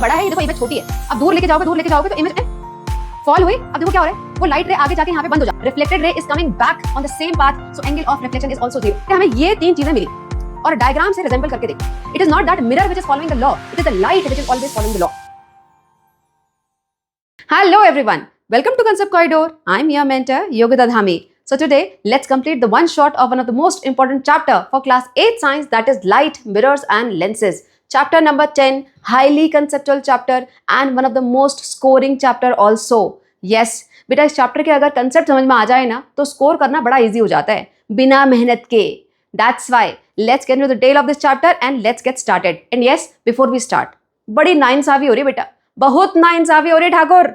बड़ा है, ये देखो इमेज छोटी है, अब दूर लेके जाओगे तो इमेज फॉल हुई। अब देखो क्या हो रहा है, वो लाइट रे आगे जाके यहाँ पे बंद हो जा, reflected ray is coming back on the same path, so angle of reflection is also 0। हमें ये तीन चीजें मिली और डायग्राम से रिजेंबल करके देखो। It is not that mirror which is following the law, it is the light which is always following the law. Hello everyone, welcome to Concept Corridor. I'm your mentor Yogita Dhami. So today let's complete the one shot of one of the most important chapter for class 8 science, that is light, mirrors and lenses. Chapter number 10, highly conceptual chapter and one of the most scoring chapter also. Yes, बेटा इस chapter के अगर concept समझ में आ जाए ना तो score करना बड़ा इजी हो जाता है बिना मेहनत के। That's why let's get into the detail of this chapter and let's get started. And yes, before we start, बड़ी नाइंसाफी हो रही है बेटा, बहुत नाइंसाफी हो रही है ठाकुर।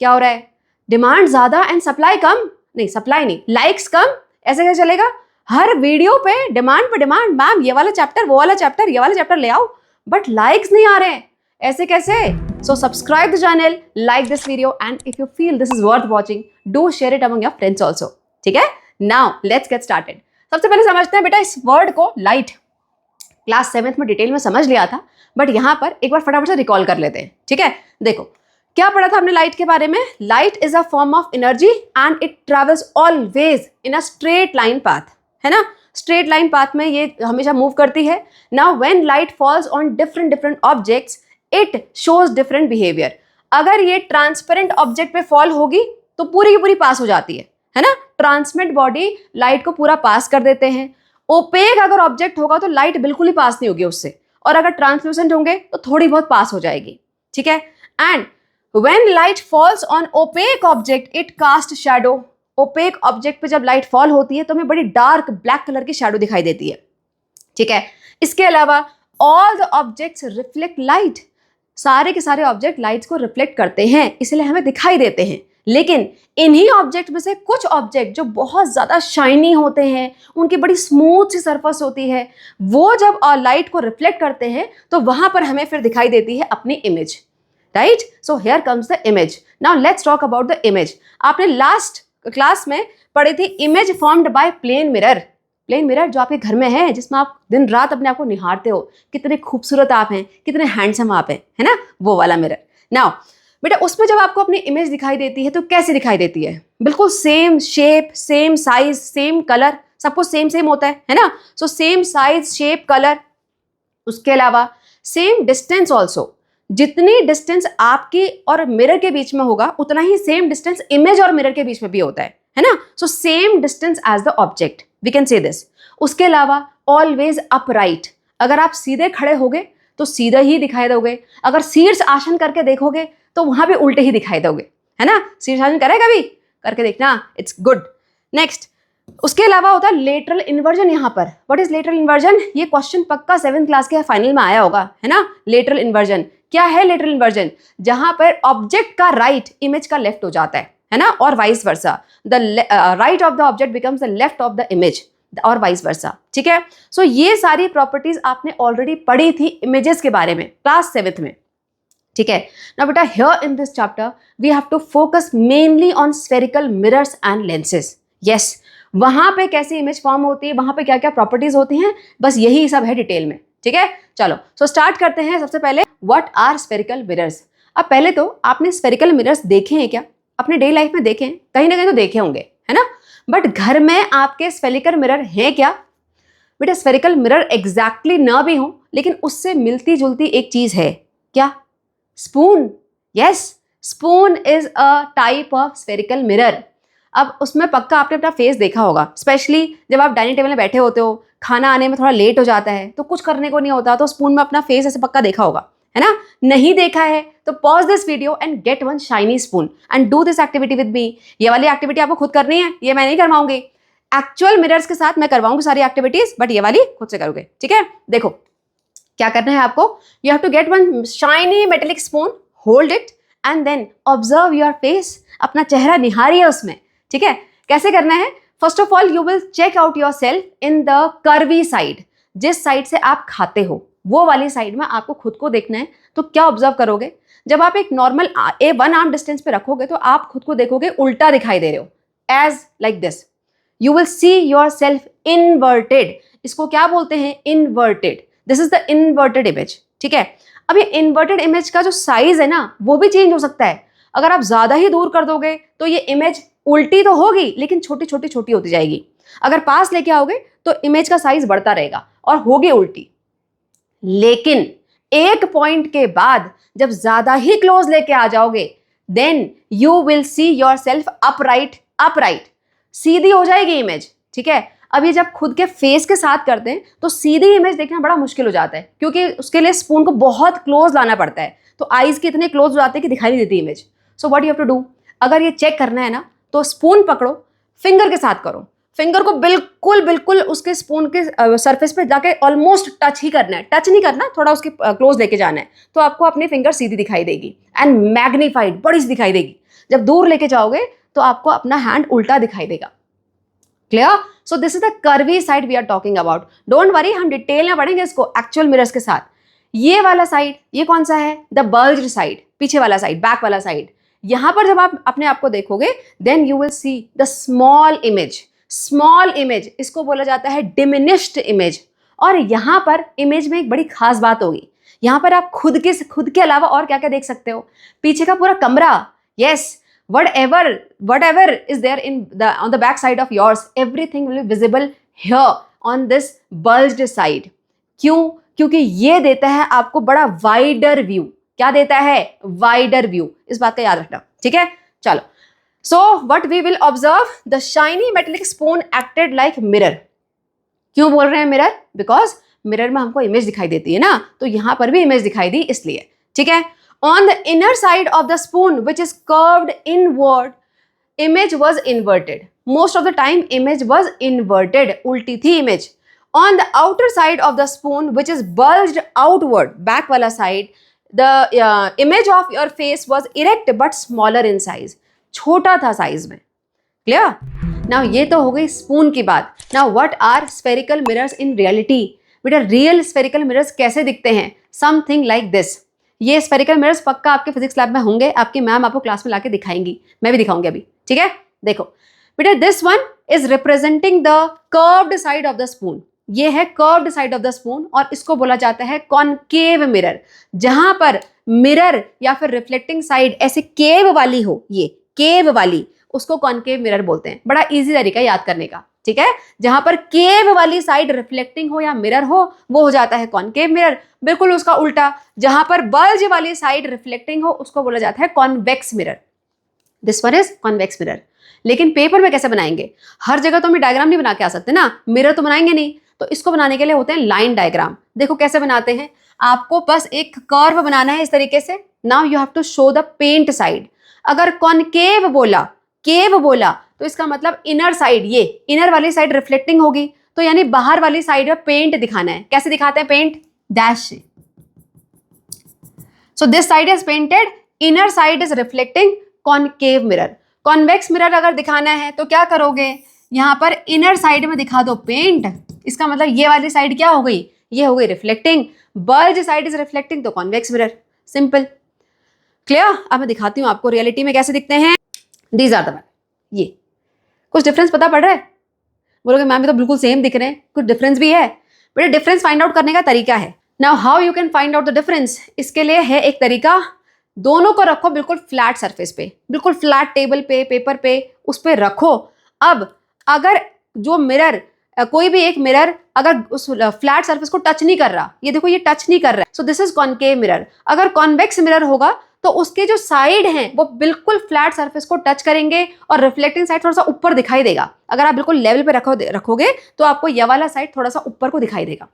क्या हो रहा है? डिमांड ज्यादा एंड सप्लाई कम। नहीं, सप्लाई नहीं, लाइक्स कम, ऐसे कैसे चलेगा? हर वीडियो पे डिमांड, मैम ये वाला चैप्टर, वो वाला चैप्टर, ये वाला चैप्टर ले आओ, बट लाइक्स नहीं आ रहे हैं, ऐसे कैसे? So subscribe the channel, like this video and if you feel this is worth watching, do share it among your friends also. ठीक है, नाउ लेट्स गेट स्टार्टेड। सबसे पहले समझते हैं बेटा इस वर्ड को, लाइट। क्लास 7th में डिटेल में समझ लिया था, बट यहाँ पर एक बार फटाफट से रिकॉल कर लेते हैं। ठीक है, देखो क्या पढ़ा था हमने लाइट के बारे में। Light is a form of energy and it travels always in a straight line path, है ना? स्ट्रेट लाइन पाथ में ये हमेशा मूव करती है। Now when light falls on different objects it shows different behaviour. अगर ये ट्रांसपेरेंट ऑब्जेक्ट पे फॉल होगी तो पूरी की पूरी पास हो जाती है ना? ट्रांसमिट बॉडी लाइट को पूरा पास कर देते हैं। ओपेक अगर ऑब्जेक्ट होगा तो लाइट बिल्कुल ही पास नहीं होगी उससे, और अगर ट्रांसल्यूसेंट होंगे तो थोड़ी बहुत पास हो जाएगी। ठीक है, and when light falls on opaque object it casts shadow। opaque object पे जब लाइट फॉल होती है तो हमें बड़ी डार्क ब्लैक कलर की शैडो दिखाई देती है। ठीक है, इसके अलावा all the objects reflect light। सारे के सारे ऑब्जेक्ट लाइट्स को रिफ्लेक्ट करते हैं, इसलिए हमें दिखाई देते हैं। लेकिन इन्हीं ऑब्जेक्ट में से कुछ ऑब्जेक्ट जो बहुत ज्यादा शाइनी होते हैं, उनकी बड़ी स्मूथ सी सरफेस होती है, वो जब लाइट को रिफ्लेक्ट करते हैं तो वहां पर हमें फिर दिखाई देती है अपनी image. Right, so here comes the image. Now let's talk about the image. आपने लास्ट क्लास में पढ़ी थी image formed by plane mirror. Plane mirror जो आपके घर में है, जिसमें आप दिन रात अपने आप को निहारते हो, कितने खूबसूरत आप हैं, कितने हैंडसम आप हैं, है ना? वो वाला मिरर। नाउ बेटा उसमें जब आपको अपनी इमेज दिखाई देती है तो कैसे दिखाई देती है? बिल्कुल same shape, same size, same colour, सब कुछ सेम होता है ना? So same size, shape, colour. उसके अलावा सेम डिस्टेंस ऑल्सो। जितनी डिस्टेंस आपकी और मिरर के बीच में होगा उतना ही सेम डिस्टेंस इमेज और मिरर के बीच में भी होता है ना? So same distance as the object, we can say this. उसके अलावा ऑलवेज अपराइट। अगर आप सीधे खड़े होगे तो सीधा ही दिखाई दोगे, अगर शीर्ष आसन करके देखोगे तो वहां भी उल्टे ही दिखाई दोगे, है ना? शीर्ष आसन करे कभी, करके देखना, इट्स गुड। नेक्स्ट, उसके अलावा होता है लेटरल इन्वर्जन। यहाँ पर व्हाट इज लेटरल इन्वर्जन? ये क्वेश्चन पक्का 7th क्लास के फाइनल में आया होगा, है ना? लेटरल इन्वर्जन क्या है? लेटरल इन्वर्जन जहां पर ऑब्जेक्ट का राइट इमेज का लेफ्ट हो जाता है ना? और vice versa, the right of the object becomes the left of the image और वाइस वर्सा। ठीक है, सो ये सारी प्रॉपर्टीज आपने ऑलरेडी पढ़ी थी इमेजेस के बारे में क्लास 7th में। ठीक है, नाउ बेटा here in this chapter we have to focus mainly on spherical mirrors and lenses. Yes, वहां पे कैसी इमेज फॉर्म होती है, वहां पे क्या क्या प्रॉपर्टीज होती हैं, बस यही सब है डिटेल में। ठीक है, चलो सो स्टार्ट करते हैं। सबसे पहले व्हाट आर स्फेरिकल मिरर्स। अब पहले तो आपने स्फेरिकल मिरर्स देखे हैं क्या? अपने डेली लाइफ में देखे हैं, कहीं ना कहीं तो देखे होंगे, है ना? बट घर में आपके स्फेरिकल मिरर है क्या? बेटा स्फेरिकल मिरर एग्जैक्टली ना भी हो, लेकिन उससे मिलती जुलती एक चीज है। क्या? Spoon. Yes, spoon is a type of spherical mirror. अब उसमें पक्का आपने अपना फेस देखा होगा, स्पेशली जब आप डाइनिंग टेबल में बैठे होते हो, खाना आने में थोड़ा लेट हो जाता है तो कुछ करने को नहीं होता, तो स्पून में अपना फेस ऐसे पक्का देखा होगा, है ना? नहीं देखा है तो pause this video and gate one shiny spoon and do this activity with me. ये वाली एक्टिविटी आपको खुद करनी है, ये मैं नहीं करवाऊंगी। एक्चुअल मिरर्स के साथ मैं करवाऊंगी सारी एक्टिविटीज, बट ये वाली खुद से करोगे। ठीक है, देखो क्या करना है आपको। You have to get one shiny metallic spoon, hold it and then observe your face. अपना चेहरा निहारिए उसमें। ठीक है, कैसे करना है? First of all you will check out your self in the curvy side. जिस साइड से आप खाते हो वो वाली साइड में आपको खुद को देखना है। तो क्या ऑब्जर्व करोगे? जब आप एक नॉर्मल 1 आर्म डिस्टेंस पे रखोगे तो आप खुद को देखोगे उल्टा दिखाई दे रहे हो, as like this. You will see your self inverted. इसको क्या बोलते हैं? Inverted. This is the inverted image. ठीक है, अब ये इन्वर्टेड इमेज का जो साइज है ना वो भी चेंज हो सकता है। अगर आप ज्यादा ही दूर कर दोगे तो ये इमेज उल्टी तो होगी लेकिन छोटी छोटी छोटी होती जाएगी। अगर पास लेके आओगे तो इमेज का साइज बढ़ता रहेगा और होगी उल्टी। लेकिन एक पॉइंट के बाद जब ज्यादा ही क्लोज लेके आ जाओगे then you will see your self upright, upright सीधी हो जाएगी इमेज। ठीक है, अब ये जब खुद के फेस के साथ करते हैं तो सीधी इमेज देखना बड़ा मुश्किल हो जाता है क्योंकि उसके लिए स्पून को बहुत क्लोज लाना पड़ता है, तो आईज के इतने क्लोज हो जाते हैं कि दिखाई नहीं देती image. So what you have to do, अगर ये चेक करना है ना तो स्पून पकड़ो, फिंगर के साथ करो, फिंगर को बिल्कुल बिल्कुल उसके स्पून के सरफेस पे जाके ऑलमोस्ट टच ही करना है, टच नहीं करना, थोड़ा उसके क्लोज लेके जाना है, तो आपको अपनी फिंगर सीधी दिखाई देगी एंड मैग्नीफाइड, बड़ी सी दिखाई देगी। जब दूर लेके जाओगे तो आपको अपना हैंड उल्टा दिखाई देगा। Clear? So this is the curvy side we are talking about. Don't worry, हम डिटेल में पढ़ेंगे इसको एक्चुअल मिरर्स के साथ। ये वाला साइड, ये कौन सा है? द बल्ज्ड साइड, पीछे वाला साइड, बैक वाला साइड। यहां पर जब आप अपने आप को देखोगे then you will see the small image. Small image इसको बोला जाता है डिमिनिश्ड इमेज। और यहां पर इमेज में एक बड़ी खास बात होगी, यहां पर आप खुद के अलावा और क्या क्या देख सकते हो? पीछे का पूरा कमरा, yes, whatever is there on the back side of yours, everything will be visible here on this bulged side. क्यों? क्योंकि ये देता है आपको बड़ा वाइडर व्यू। क्या देता है? Wider view. इस बात का याद रखना, ठीक है? चलो, so what we will observe, the shiny metallic spoon acted like mirror. क्यों बोल रहे हैं मिरर? बिकॉज मिरर में हमको इमेज दिखाई देती है ना, तो यहां पर भी इमेज दिखाई दी इसलिए। ठीक है, on the inner side of the spoon which is curved inward, image was inverted. Most of the time image was inverted, उल्टी थी image. On the outer side of the spoon which is bulged outward, back वाला side, the image of your face was erect but smaller in size. छोटा था size में। Clear? Now ये तो हो गई स्पून की बात। Now what are spherical mirrors in reality? बेटा रियल स्फेरिकल मिरर्स कैसे दिखते हैं? Something like this. ये स्फेरिकल मिरर्स पक्का आपके फिजिक्स लैब में होंगे, आपकी मैम आपको क्लास में लाके दिखाएंगी, मैं भी दिखाऊंगी अभी। ठीक है, देखो बेटा, this one is representing the curved side of the spoon. ये है curved side of the spoon और इसको बोला जाता है कॉनकेव मिरर। जहां पर मिरर या फिर रिफ्लेक्टिंग साइड ऐसे केव वाली हो, ये केव वाली, उसको कॉनकेव मिरर बोलते हैं। बड़ा इजी तरीका याद करने का। ठीक है, जहां पर केव वाली साइड रिफ्लेक्टिंग हो या मिरर हो वो हो जाता है कॉनकेव मिरर। बिल्कुल उसका उल्टा, जहां पर बल्ज वाली साइड रिफ्लेक्टिंग हो उसको बोला जाता है convex mirror. This one is convex mirror. लेकिन पेपर में कैसे बनाएंगे? हर जगह तो हम डायग्राम नहीं बना के आ सकते ना, मिरर तो बनाएंगे नहीं, तो इसको बनाने के लिए होते हैं लाइन डायग्राम। देखो कैसे बनाते हैं, आपको बस एक कर्व बनाना है इस तरीके से। Now you have to show the paint side. अगर कॉनकेव बोला, केव बोला, तो इसका मतलब इनर साइड, ये इनर वाली साइड रिफ्लेक्टिंग होगी, तो यानी बाहर वाली साइड में पेंट दिखाना है। कैसे दिखाते हैं पेंट? डैश से। So this side is painted, inner side is reflecting, concave mirror. Convex mirror अगर दिखाना है तो क्या करोगे? यहां पर इनर साइड में दिखा दो पेंट, इसका मतलब ये वाली साइड क्या हो गई? ये हो गई reflecting. Bulge side is reflecting, तो कॉन्वेक्स मिरर। सिंपल। क्लियर? अब मैं दिखाती हूं आपको रियलिटी में कैसे दिखते हैं। These are the one. ये कुछ डिफरेंस पता पड़ रहा है? बोलोगे मैम ये तो बिल्कुल सेम दिख रहे हैं, कुछ डिफरेंस भी है। बट डिफरेंस फाइंड आउट करने का तरीका है। Now how you can find out the difference? इसके लिए है एक तरीका, दोनों को रखो बिल्कुल फ्लैट सरफेस पे, बिल्कुल फ्लैट टेबल पे, पेपर पे, उस पे रखो। अब अगर जो मिरर, कोई भी एक मिरर अगर उस फ्लैट सरफेस को टच नहीं कर रहा, ये देखो ये टच नहीं कर रहा है, सो दिस इज कॉनकेव मिरर। अगर कॉन्वेक्स मिरर होगा तो उसके जो साइड हैं वो बिल्कुल फ्लैट सरफेस को टच करेंगे और रिफ्लेक्टिंग साइड थोड़ा सा ऊपर दिखाई देगा। अगर आप बिल्कुल लेवल पे रखोगे तो आपको ये वाला साइड थोड़ा सा ऊपर को दिखाई देगा।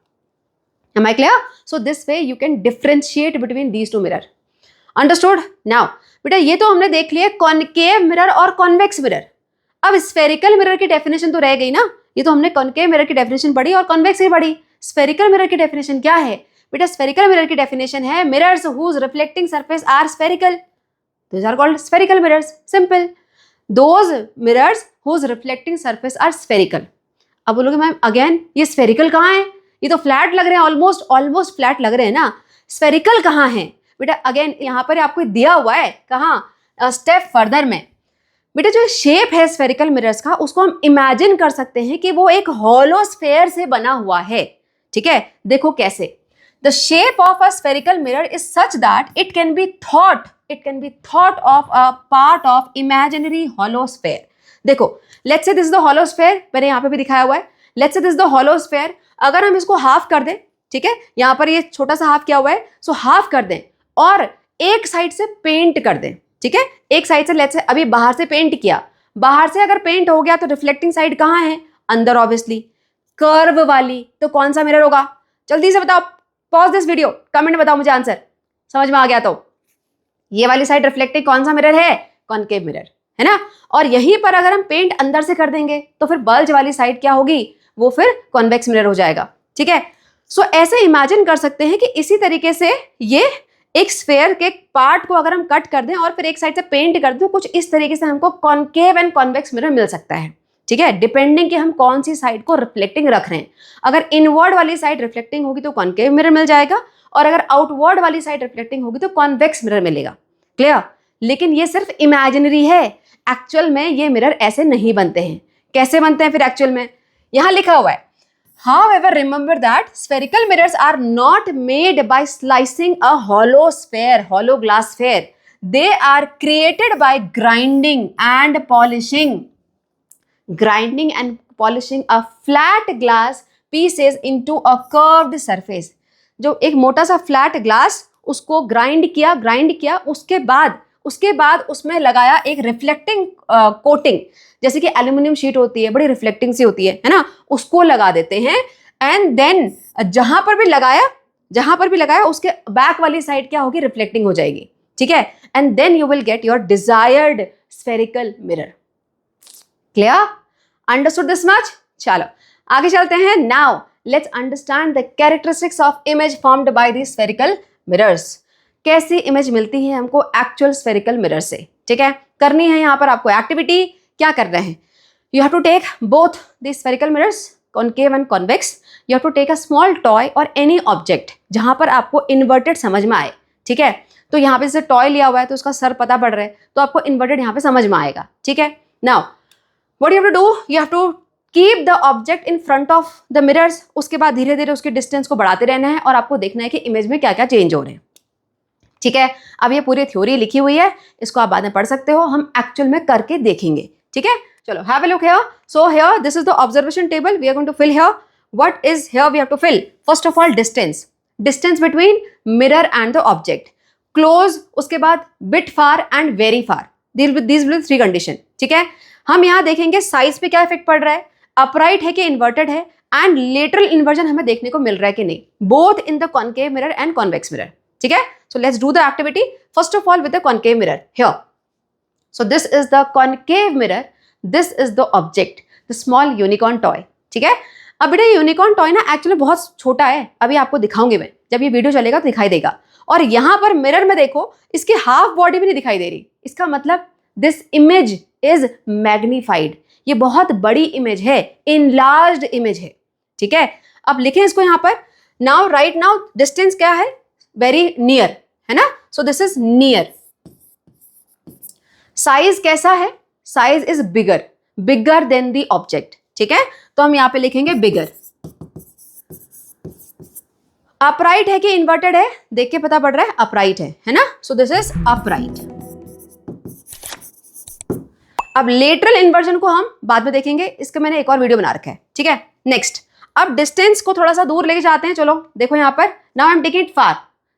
Am I clear? So this way you can differentiate between these two mirror. Understood? Now, बेटा ये तो हमने देख लिया कॉनकेव मिरर और कॉन्वेक्स मिरर। अब स्फेरिकल मिरर की डेफिनेशन तो रह गई ना। ये तो हमने कॉनकेव मिरर की डेफिनेशन पढ़ी और कॉन्वेक्स की पढ़ी। स्फेरिकल मिरर की डेफिनेशन क्या है? बेटा स्फेरिकल मिरर की डेफिनेशन है mirrors whose reflecting surface are spherical, these are called spherical mirrors. Simple. Those mirrors whose reflecting surface are spherical. अब बोलोगे मैम अगेन ये स्फेरिकल कहाँ है? ये तो फ्लैट लग रहे हैं, ऑलमोस्ट फ्लैट लग रहे हैं ना। स्फेरिकल कहाँ है? बेटा अगेन यहाँ पर आपको दिया हुआ है, कहाँ? स्टेप फर्दर में। बेटा जो शेप है स्फेरिकल मिरर्स का, उसको हम इमेजिन कर सकते हैं कि वो एक हॉलो स्फेयर से बना हुआ है। ठीक है, देखो कैसे। The shape of a spherical mirror is such that it can be thought of a part of imaginary hollow sphere. देखो, let's say this is the hollow sphere, मैंने यहाँ पे भी दिखाया हुआ है. Let's say this is the hollow sphere. अगर हम इसको हाफ कर दें, ठीक है, यहाँ पर ये छोटा सा हाफ किया हुआ है, सो हाफ कर दें और एक साइड से पेंट कर दें, ठीक है, एक साइड से लेट्स से अभी बाहर से पेंट किया, बाहर से अगर पेंट हो गया तो रिफ्लेक्टिंग साइड कहाँ है? अंदर ऑब्वियसली, कर्व वाली. तो कौन सा मिरर होगा? जल्दी से बताओ, पॉज दिस वीडियो, कमेंट बताओ मुझे आंसर, समझ में आ गया तो. ये वाली साइड रिफ्लेक्टिंग कौन सा मिरर है? कॉनकेव मिरर, है ना. और यहीं पर अगर हम पेंट अंदर से कर देंगे तो फिर बल्ज वाली साइड क्या होगी? वो फिर कॉन्वेक्स मिरर हो जाएगा, ठीक है. सो ऐसे इमेजिन कर सकते हैं कि इसी तरीके से ये एक स्फेयर के पार्ट को अगर हम कट कर दें और फिर एक साइड से पेंट कर दें तो कुछ इस तरीके से हमको कॉनकेव एंड कॉन्वेक्स मिरर मिल सकता है, ठीक है, डिपेंडिंग कि हम कौन सी साइड को रिफ्लेक्टिंग रख रहे हैं. अगर इनवर्ड वाली साइड रिफ्लेक्टिंग होगी तो कॉनकेव मिरर मिल जाएगा और अगर आउटवर्ड वाली साइड रिफ्लेक्टिंग होगी तो कॉन्वेक्स मिरर मिलेगा. क्लियर? लेकिन ये सिर्फ इमेजिनरी है, एक्चुअल में ये मिरर ऐसे नहीं बनते हैं. कैसे बनते हैं फिर एक्चुअल में? यहां लिखा हुआ है, however remember that spherical mirrors are not made by slicing a hollow glass sphere. They are created by grinding and polishing a flat glass pieces into a curved surface. जो एक मोटा सा फ्लैट ग्लास उसको grind किया उसके बाद उसमें लगाया एक रिफ्लेक्टिंग कोटिंग, जैसे कि एल्यूमिनियम शीट होती है, बड़ी रिफ्लेक्टिंग सी होती है ना, उसको लगा देते हैं. एंड देन जहां पर भी लगाया उसके बैक वाली साइड क्या होगी? रिफ्लेक्टिंग हो जाएगी, ठीक है. And then you will get your desired spherical mirror. Clear? Understood this much? चलो आगे चलते हैं. Now let's understand the characteristics of image formed by the spherical mirrors. कैसी इमेज मिलती है हमको एक्चुअल स्फेरिकल मिरर से, ठीक है. करनी है यहाँ पर आपको एक्टिविटी. क्या कर रहे हैं? You have to take both the spherical mirrors, concave and convex. You have to take a small toy और एनी ऑब्जेक्ट जहां पर आपको इन्वर्टेड समझ में आए, ठीक है. तो यहाँ पे जैसे टॉय लिया हुआ है तो उसका सर पता पड़ रहा है तो आपको इन्वर्टेड यहाँ पे समझ में आएगा, ठीक है. Now what you have to do, you have to keep the object in front of the mirrors. उसके बाद धीरे धीरे उसकी डिस्टेंस को बढ़ाते रहना है और आपको देखना है कि इमेज में क्या क्या चेंज हो रहे हैं, ठीक है. अब ये पूरी थ्योरी लिखी हुई है, इसको आप बाद में पढ़ सकते हो, हम एक्चुअल में करके देखेंगे, ठीक है. चलो have a look here. So here this is the observation table. We are going to fill here. What is here we have to fill? First of all distance between mirror and the object, close, उसके बाद bit far and very far. These will 3 condition, ठीक है. हम यहाँ देखेंगे size पे क्या effect पड़ रहा है, अपराइट है कि इन्वर्टेड है, एंड लेटरल इन्वर्जन हमें देखने को मिल रहा है कि नहीं, both in the concave mirror and convex mirror, ठीक है. So let's do the activity first of all with the concave mirror here. So this is the concave mirror, this is the object, the small unicorn toy, ठीक है. अब बेटा unicorn toy ना actually बहुत छोटा है, अभी आपको दिखाऊंगी मैं, जब ये वीडियो चलेगा तो दिखाई देगा. और यहाँ पर मिरर में देखो इसकी हाफ बॉडी भी नहीं दिखाई दे रही, इसका मतलब दिस इमेज इज मैग्नीफाइड. ये बहुत बड़ी इमेज है, इनलार्ज्ड इमेज है, ठीक है. अब लिखें इसको यहाँ पर. नाउ राइट नाउ डिस्टेंस क्या है? वेरी नियर, है ना. सो दिस इज नियर. साइज कैसा है? Size is bigger than the object, ठीक है. तो हम यहां पे लिखेंगे बिगर. अपराइट है कि इन्वर्टेड है? देख के पता पड़ रहा है अपराइट है ना. सो दिस इज अपराइट. अब लेटरल इन्वर्जन को हम बाद में देखेंगे, इसका मैंने एक और वीडियो बना रखा है, ठीक है. नेक्स्ट, अब डिस्टेंस को थोड़ा सा दूर लेके जाते हैं. चलो देखो यहां पर. Now I am taking it far.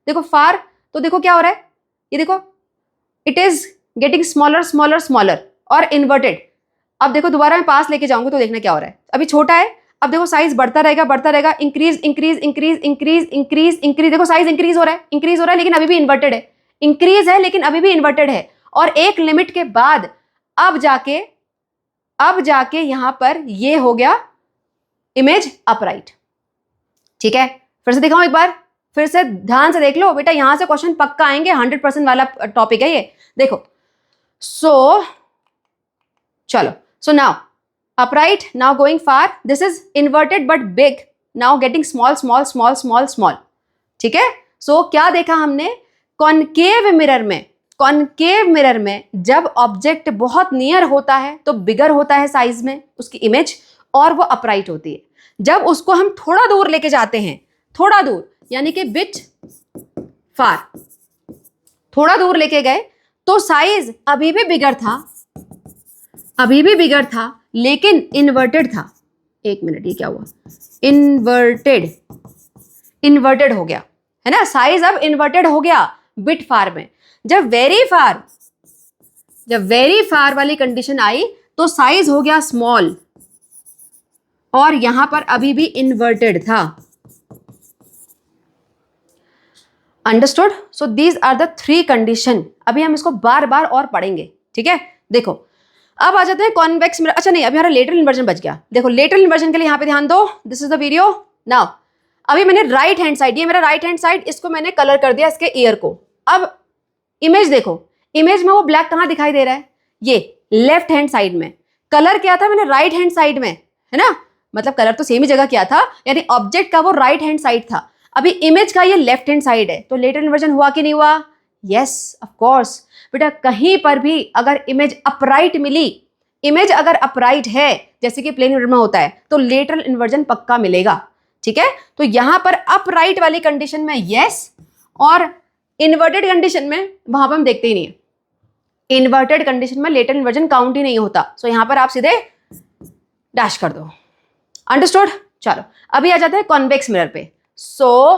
देखो फार, तो देखो क्या हो रहा है, ये देखो इट इज गेटिंग स्मॉलर और इन्वर्टेड. अब देखो दोबारा मैं पास लेके जाऊंगी तो देखना क्या हो रहा है. अभी छोटा है, अब देखो साइज बढ़ता रहेगा, इंक्रीज. देखो साइज इंक्रीज हो रहा है लेकिन अभी भी इन्वर्टेड है. इंक्रीज है लेकिन अभी भी इन्वर्टेड है. और एक लिमिट के बाद अब जाके यहां पर ये हो गया इमेज अपराइट, ठीक है. फिर से दिखाऊं एक बार, फिर से ध्यान से देख लो बेटा, यहां से क्वेश्चन पक्का आएंगे, 100% वाला टॉपिक है ये. देखो चलो. So now upright, now going far, this is inverted but big, now getting small, ठीक है. सो क्या देखा हमने? कॉनकेव मिरर में जब ऑब्जेक्ट बहुत नियर होता है तो बिगर होता है साइज में उसकी इमेज, और वो अपराइट होती है. जब उसको हम थोड़ा दूर लेके जाते हैं, थोड़ा दूर, यानी कि बिट फार, थोड़ा दूर लेके गए तो साइज अभी भी बिगर था, लेकिन इन्वर्टेड था। एक मिनट, ये क्या हुआ? इन्वर्टेड हो गया, है ना? साइज अब इन्वर्टेड हो गया बिट फार में। जब वेरी फार वाली कंडीशन आई तो साइज हो गया स्मॉल, और यहां पर अभी भी इन्वर्टेड था। Understood? So these are the 3 condition. अभी हम इसको बार बार और पढ़ेंगे, ठीक है? देखो, अब आ जाते हैं कॉन्वेक्स मिरर। अच्छा नहीं, अभी हमारा लेटरल इन्वर्जन बच गया। देखो, लेटरल इन्वर्जन के लिए यहां पे ध्यान दो। This is the video now. अभी मैंने राइट हैंड साइड, ये मेरा राइट हैंड साइड, इसको मैंने कलर कर दिया इसके ईयर को। अब इमेज देखो, इमेज में वो ब्लैक कहां दिखाई दे रहा है? ये लेफ्ट हैंड साइड में। कलर क्या था मैंने? राइट हैंड साइड में, है ना? मतलब कलर तो सेम ही जगह किया था, यानी ऑब्जेक्ट का वो राइट हैंड साइड था। अभी इमेज का ये लेफ्ट हैंड साइड है, तो लेटरल इन्वर्जन हुआ कि नहीं हुआ? Yes, of course. बेटा, कहीं पर भी अगर इमेज अपराइट मिली, इमेज अगर अपराइट है जैसे कि प्लेन मिरर में होता है, तो लेटरल इन्वर्जन पक्का मिलेगा, ठीक है? तो यहां पर अपराइट वाली कंडीशन में यस, और इन्वर्टेड कंडीशन में वहां पर हम देखते ही नहीं है। इन्वर्टेड कंडीशन में लेटरल इन्वर्जन काउंट ही नहीं होता। सो यहां पर आप सीधे डैश कर दो। अंडरस्टूड? चलो, अभी आ जाते हैं कॉन्वेक्स मिरर पे। So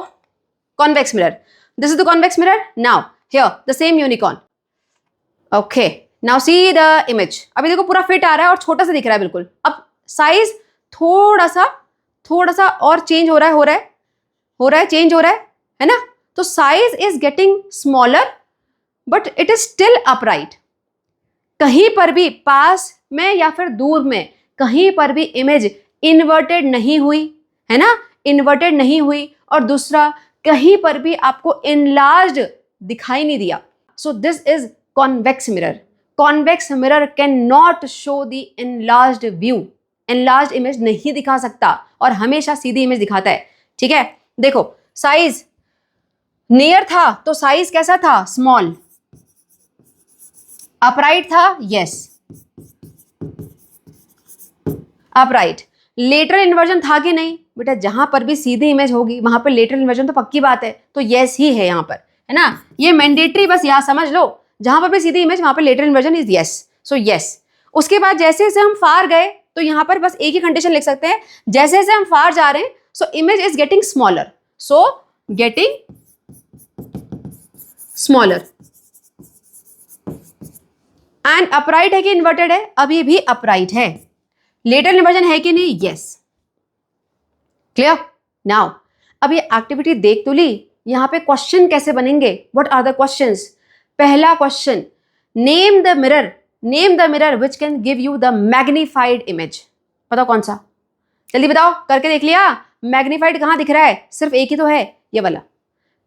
convex mirror, this is the convex mirror. Now here the same unicorn. Okay, now see the image. अभी देखो पूरा फिट आ रहा है और छोटा सा दिख रहा है बिल्कुल। अब साइज थोड़ा सा और चेंज हो रहा है, चेंज हो रहा है ना? तो size is getting smaller but it is still upright. कहीं पर भी पास में या फिर दूर में कहीं पर भी इमेज इन्वर्टेड नहीं हुई, है ना? इन्वर्टेड नहीं हुई। और दूसरा, कहीं पर भी आपको इनलार्ज्ड दिखाई नहीं दिया। सो this is convex mirror. Convex mirror can not show the enlarged view. Enlarged image नहीं दिखा सकता और हमेशा सीधी इमेज दिखाता है, ठीक है? देखो, साइज नियर था तो साइज कैसा था? स्मॉल। अपराइट था? Yes, upright. लेटरल इन्वर्जन था कि नहीं? बेटा, जहां पर भी सीधी इमेज होगी वहां पर लेटरल इन्वर्जन तो पक्की बात है, तो यस ही है यहां पर, है ना? ये मैंडेटरी, बस यहां समझ लो, जहां पर भी सीधी इमेज वहां पर lateral inversion is yes. So yes. उसके बाद जैसे जैसे हम फार गए तो यहां पर बस एक ही कंडीशन लिख सकते हैं, जैसे जैसे हम फार जा रहे हैं so image is getting smaller. So getting smaller. And upright है कि इन्वर्टेड है? अभी भी अपराइट है। लेटरल इन्वर्जन है कि नहीं? यस। क्लियर? नाउ अब ये एक्टिविटी देख तो ली, यहां पे क्वेश्चन कैसे बनेंगे? What are the questions? पहला question, name the mirror which can give you the magnified image. बताओ कौन सा? जल्दी बताओ, करके देख लिया? मैग्नीफाइड कहां दिख रहा है? सिर्फ एक ही तो है, ये वाला।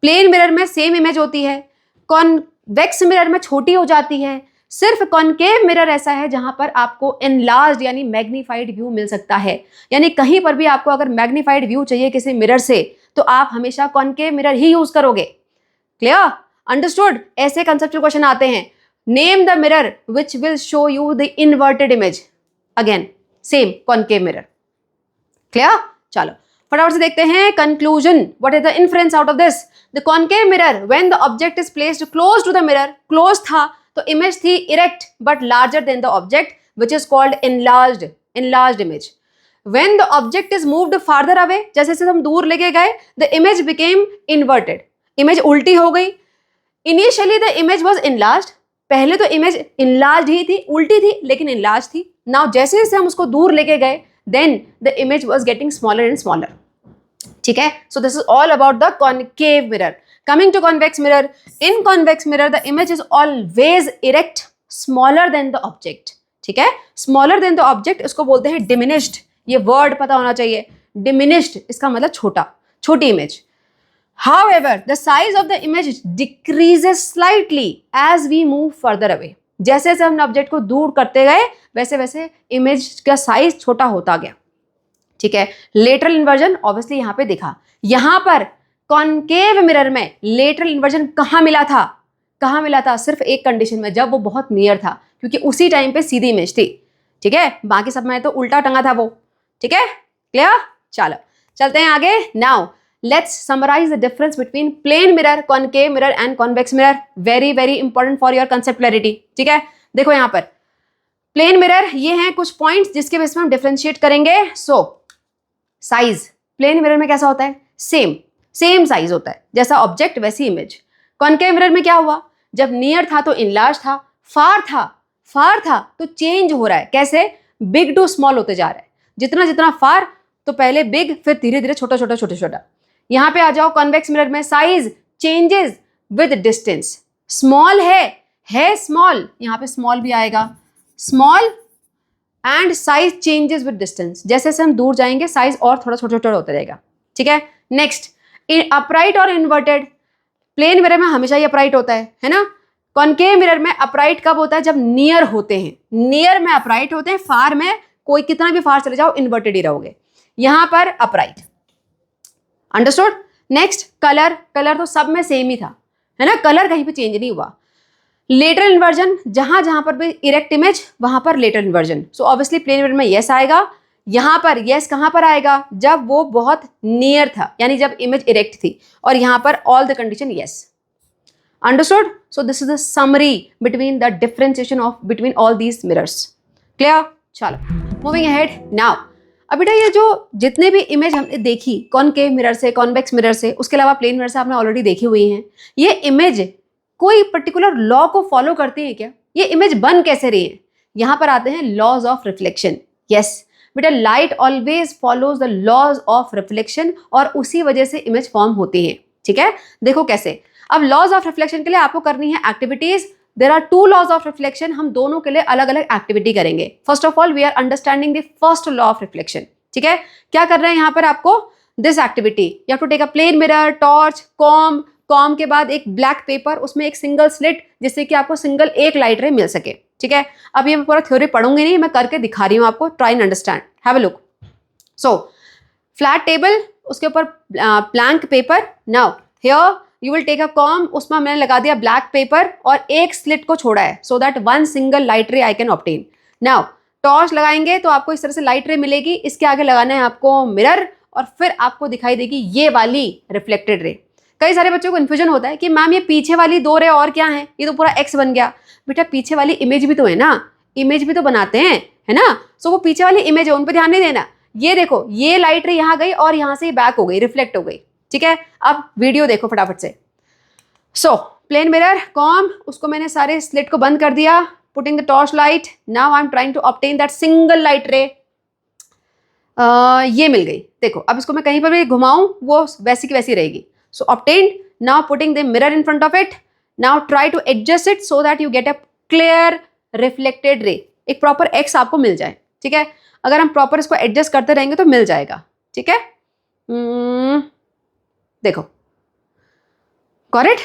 प्लेन मिरर में सेम इमेज होती है, कॉन्वेक्स मिरर में छोटी हो जाती है। सिर्फ कॉनकेव मिरर ऐसा है जहां पर आपको एनलार्ज्ड यानी मैग्नीफाइड व्यू मिल सकता है। यानी कहीं पर भी आपको अगर मैग्नीफाइड व्यू चाहिए किसी मिरर से तो आप हमेशा कॉनकेव मिरर ही यूज करोगे। क्लियर? अंडरस्टूड? ऐसे कंसेप्चुअल क्वेश्चन आते हैं। Name the mirror which will show you the inverted image. Again same concave mirror. Clear? चलो फटाफट से देखते हैं conclusion. What is the inference out of this? The concave mirror when the object is placed close to the mirror, close था तो image थी erect but larger than the object which is called enlarged image. When the object is moved farther away, जैसे जैसे हम दूर लेके गए, the image became inverted, image उल्टी हो गई। Initially the image was enlarged, पहले तो इमेज enlarged ही थी, उल्टी थी लेकिन enlarged थी। Now जैसे जैसे हम उसको दूर लेके गए then the image was getting smaller and smaller। ठीक है? So this is all about the concave mirror। Coming to convex mirror, in convex mirror the image is always erect, smaller than the object। ठीक है? Smaller than the object इसको बोलते हैं diminished। ये word पता होना चाहिए। diminished इसका मतलब छोटा, छोटी image. However, the size of the image decreases slightly as we move further away। जैसे जैसे हम ऑब्जेक्ट को दूर करते गए वैसे वैसे इमेज का साइज छोटा होता गया। ठीक है? लेटरल इन्वर्जन ऑब्वियसली यहां पे दिखा। यहां पर कॉनकेव मिरर में लेटरल इन्वर्जन कहां मिला था? सिर्फ एक कंडीशन में, जब वो बहुत नियर था, क्योंकि उसी टाइम पे सीधी इमेज थी। ठीक है? बाकी सब में तो उल्टा टंगा था वो। ठीक है? क्लियर? चलो चलते हैं आगे। Now let's summarize the difference between plane mirror, concave mirror and convex mirror. Very very important for your concept clarity. ठीक है, देखो यहाँ पर प्लेन मिरर, ये हैं कुछ पॉइंट्स जिसके बेस में हम डिफरेंशिएट करेंगे. सो साइज प्लेन मिरर में कैसा होता है, सेम साइज होता है, जैसा ऑब्जेक्ट वैसी इमेज. कॉनकेव मिरर में क्या हुआ, जब नियर था तो इनलार्ज था, फार था तो चेंज हो रहा है. कैसे, बिग टू स्मॉल होते जा रहा है. जितना जितना फार तो पहले बिग, फिर धीरे धीरे छोटा. यहां पे आ जाओ कॉन्वेक्स मिरर में, size changes with distance. Small है स्मॉल, यहां पे स्मॉल भी आएगा, small and size changes with distance. जैसे जैसे हम दूर जाएंगे साइज और थोड़ा छोटा होता रहेगा. ठीक है, नेक्स्ट अपराइट और इन्वर्टेड. प्लेन मिरर में हमेशा ही अपराइट होता है ना. कॉनकेव मिरर में अपराइट कब होता है, जब नियर होते हैं, नियर में अपराइट होते हैं, फार में कोई कितना भी फार चले जाओ इन्वर्टेड ही रहोगे. यहां पर अपराइट. अंडरस्टूड. नेक्स्ट कलर तो सब में सेम ही था, है ना, कलर कहीं पे चेंज नहीं हुआ. लेटरल इन्वर्जन, जहां जहां पर भी इरेक्ट इमेज वहां पर lateral inversion. So obviously plane mirror में यस आएगा. यहां पर यस कहां पर आएगा, जब वो बहुत नियर था, यानी जब इमेज इरेक्ट थी. और यहां पर all the condition yes. Understood. So this is the summary between the differentiation of between all these mirrors. Clear. चलो मूविंग अहेड नाउ. अब बेटा ये जो जितने भी इमेज हमने देखी कॉनकेव मिरर से, कॉन्वेक्स मिरर से, उसके अलावा प्लेन मिरर से आपने ऑलरेडी देखी हुई हैं, ये इमेज कोई पर्टिकुलर लॉ को फॉलो करती है क्या, ये इमेज बन कैसे रही है. यहां पर आते हैं लॉज ऑफ रिफ्लेक्शन. यस बेटा, light always follows the laws of reflection और उसी वजह से इमेज फॉर्म होती है. ठीक है, देखो कैसे. अब लॉज ऑफ रिफ्लेक्शन के लिए आपको करनी है activities. There are 2 laws of reflection. हम दोनों के लिए अलग अलग एक्टिविटी करेंगे. First of all we are understanding the first law of reflection. ठीक है, क्या कर रहे हैं यहाँ पर आपको, this activity you have to take a plane mirror, torch, comb के बाद एक ब्लैक पेपर, उसमें एक सिंगल स्लिट, जिससे कि आपको सिंगल एक लाइट रे मिल सके. ठीक है, अब ये मैं पूरा थ्योरी पढ़ूंगी नहीं, मैं करके दिखा रही हूँ आपको. Try and understand, have a look. So flat table, उसके ऊपर blank paper. Now here you will take a comb, उसमें मैंने लगा दिया ब्लैक पेपर और एक स्लिट को छोड़ा है, so that one single light रे I can obtain. Now torch लगाएंगे तो आपको इस तरह से लाइट रे मिलेगी. इसके आगे लगाना है आपको मिरर और फिर आपको दिखाई देगी ये वाली रिफ्लेक्टेड रे. कई सारे बच्चों को कन्फ्यूजन होता है कि मैम ये पीछे वाली 2 रे और क्या है, ये तो पूरा एक्स बन गया. बेटा पीछे वाली इमेज भी तो है ना, इमेज भी तो बनाते हैं, है ना. सो वो पीछे वाली इमेज है, उन पर ध्यान नहीं देना. ये देखो, ये लाइट रे यहाँ गई और यहाँ से बैक हो गई, रिफ्लेक्ट हो गई. ठीक है, अब वीडियो देखो फटाफट से. सो प्लेन मिरर, कॉम, उसको मैंने सारे स्लिट को बंद कर दिया. Putting the torch light. Now I am trying to obtain that single light ray. ये मिल गई. देखो अब इसको मैं कहीं पर भी घुमाऊं वो वैसी की वैसी रहेगी. So obtained. Now putting the mirror in front of it. Now try to adjust it so that you get a clear reflected ray. एक प्रॉपर एक्स आपको मिल जाए. ठीक है, अगर हम प्रॉपर इसको एडजस्ट करते रहेंगे तो मिल जाएगा. ठीक है, देखो, got it,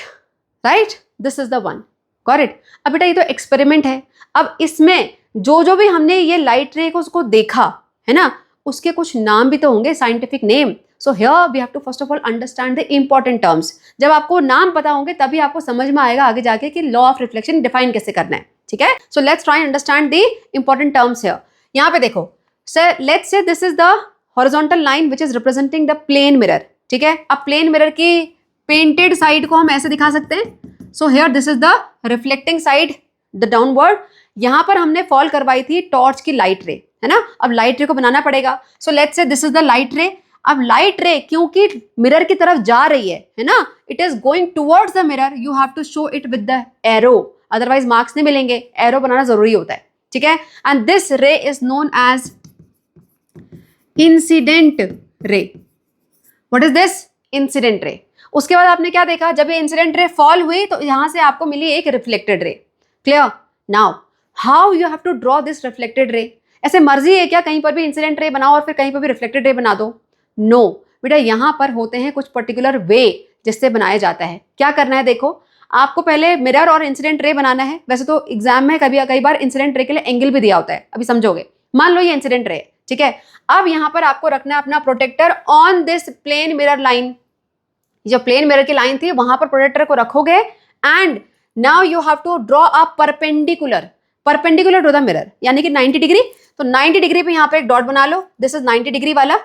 right, this is the one. Got it. अब बेटा ये तो एक्सपेरिमेंट है. अब इसमें जो भी हमने ये लाइट रे को उसको देखा है ना, उसके कुछ नाम भी तो होंगे, scientific name. So here we have to first of all understand the important terms. जब आपको नाम पता होंगे तभी आपको समझ में आएगा आगे जाके कि लॉ ऑफ रिफ्लेक्शन डिफाइन कैसे करना है. ठीक है, so let's try understand the important terms here. यहाँ पे देखो sir, let's say this is the horizontal line which is representing the plane mirror. ठीक है, अब प्लेन मिरर की पेंटेड साइड को हम ऐसे दिखा सकते हैं. So here this is the reflecting side, the downward. यहां पर हमने फॉल करवाई थी टॉर्च की लाइट रे, है ना. अब लाइट रे को बनाना पड़ेगा. सो let's say this is the light रे. अब लाइट रे क्योंकि मिरर की तरफ जा रही है ना, it is going towards the mirror, you have to show it with the arrow, otherwise marks नहीं मिलेंगे. एरो बनाना जरूरी होता है. ठीक है, and this ray is known as incident ray. What is this? Incident ray. उसके बाद आपने क्या देखा, जब ये इंसिडेंट रे फॉल हुई तो यहां से आपको मिली एक reflected ray. Clear. Now how you have to draw this reflected ray. ऐसे मर्जी है क्या कहीं पर भी इंसिडेंट रे बनाओ और फिर कहीं पर भी रिफ्लेक्टेड रे बना दो? नो बेटा, यहां पर होते हैं कुछ पर्टिकुलर वे जिससे बनाया जाता है. क्या करना है, देखो आपको पहले मिरर और इंसिडेंट रे बनाना है. वैसे तो एग्जाम में कई बार इंसिडेंट रे के लिए एंगल भी दिया होता है, अभी समझोगे. मान लो ये इंसिडेंट रे, ठीक है. अब यहां पर आपको रखना है अपना protractor on this plane mirror line. जो प्लेन मिरर की लाइन थी वहां पर प्रोटेक्टर को रखोगे and now you have to draw a perpendicular to the mirror, यानी कि 90 डिग्री. तो 90 डिग्री पे यहाँ पे एक डॉट बना लो. दिस इज 90 डिग्री वाला.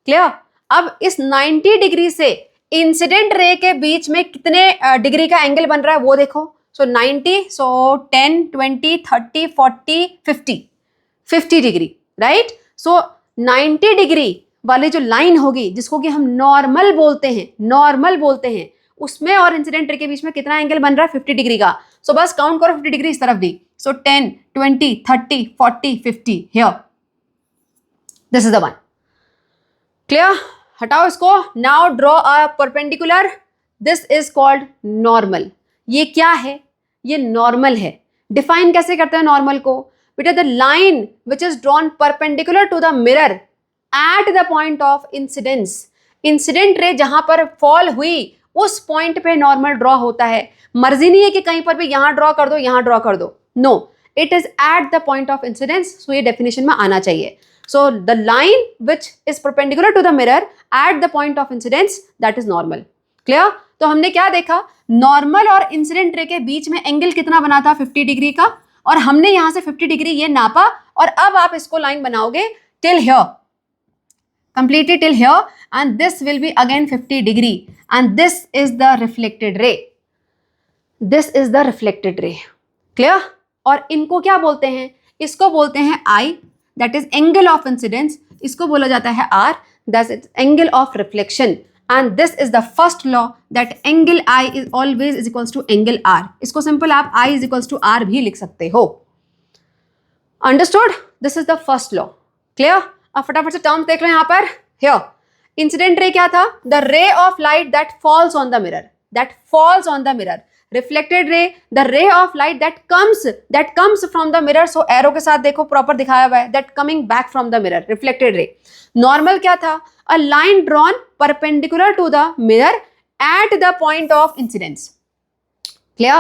क्लियर. अब इस 90 डिग्री से इंसिडेंट रे के बीच में कितने डिग्री का एंगल बन रहा है वो देखो। सो 90, सो 10, 20, 30, 40, 50 डिग्री, राइट। सो 90 डिग्री वाली जो लाइन होगी जिसको कि हम नॉर्मल बोलते हैं, उसमें और इंसिडेंट रे के बीच में कितना एंगल बन रहा है, 50 डिग्री का। सो बस काउंट करो 50 डिग्री इस तरफ भी। सो 10, 20, 30, 40, 50 here, this is the one. Clear? हटाओ इसको। Now draw a perpendicular, this is called normal. ये क्या है? ये नॉर्मल है। डिफाइन कैसे करते हैं नॉर्मल को? बेटा the line which is drawn perpendicular to the mirror at the point of incidence. Incident ray जहां पर फॉल हुई उस पॉइंट पे नॉर्मल ड्रॉ होता है। मर्जी नहीं है कि कहीं पर भी यहां ड्रॉ कर दो, यहां ड्रॉ कर दो, no, it is at the point of incidence. So ये डेफिनेशन में आना चाहिए। So the line which is perpendicular to the mirror at the point of incidence, that is normal. Clear? तो हमने क्या देखा? नॉर्मल और इंसिडेंट रे के बीच में एंगल कितना बना था, 50 डिग्री का, और हमने यहां से 50 डिग्री ये नापा, और अब आप इसको लाइन बनाओगे till here, completely till here, and this will be again 50 degree, and this is the reflected ray. This is the reflected ray. Clear? और इनको क्या बोलते हैं? इसको बोलते हैं I, that is angle of incidence. इसको बोला जाता है R, that is angle of reflection. And this is the first law that angle I is always is equals to angle R. इसको सिंपल आप I is equals to R भी लिख सकते हो. Understood? This is the first law. Clear? अब फटाफट से term देख लो यहाँ पर. Here, incident ray क्या था? The ray of light that falls on the mirror. That falls on the mirror. Reflected ray, the ray of light that comes from the mirror. So arrow के साथ देखो proper दिखाया हुआ है. That coming back from the mirror. Reflected ray. Normal क्या था? A line drawn perpendicular to the mirror at the point of incidence. Clear?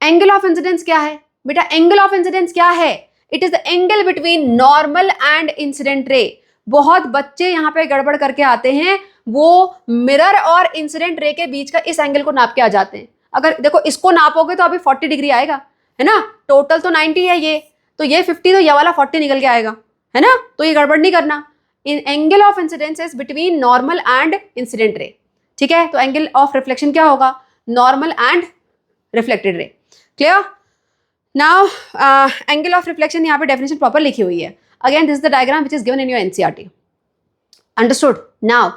Angle of incidence क्या है? बेटा angle of incidence क्या है? It is the angle between normal and incident ray. बहुत बच्चे यहाँ पे गड़बड़ करके आते हैं, वो मिरर और इंसिडेंट रे के बीच का इस एंगल को नाप के आ जाते हैं. अगर देखो इसको नापोगे तो अभी 40 डिग्री आएगा, है ना. टोटल तो 90 है ये, तो ये 50 तो ये वाला 40 निकल के आएगा, है ना. तो ये गड़बड़ नहीं करना. In angle of incidence is between normal and incident ray. ठीक है, तो एंगल ऑफ रिफ्लेक्शन क्या होगा? Normal and reflected ray. Clear? Now angle of reflection यहाँ पे डेफिनेशन प्रॉपर लिखी हुई है. Again this is the diagram which is given in your NCERT. Understood? Now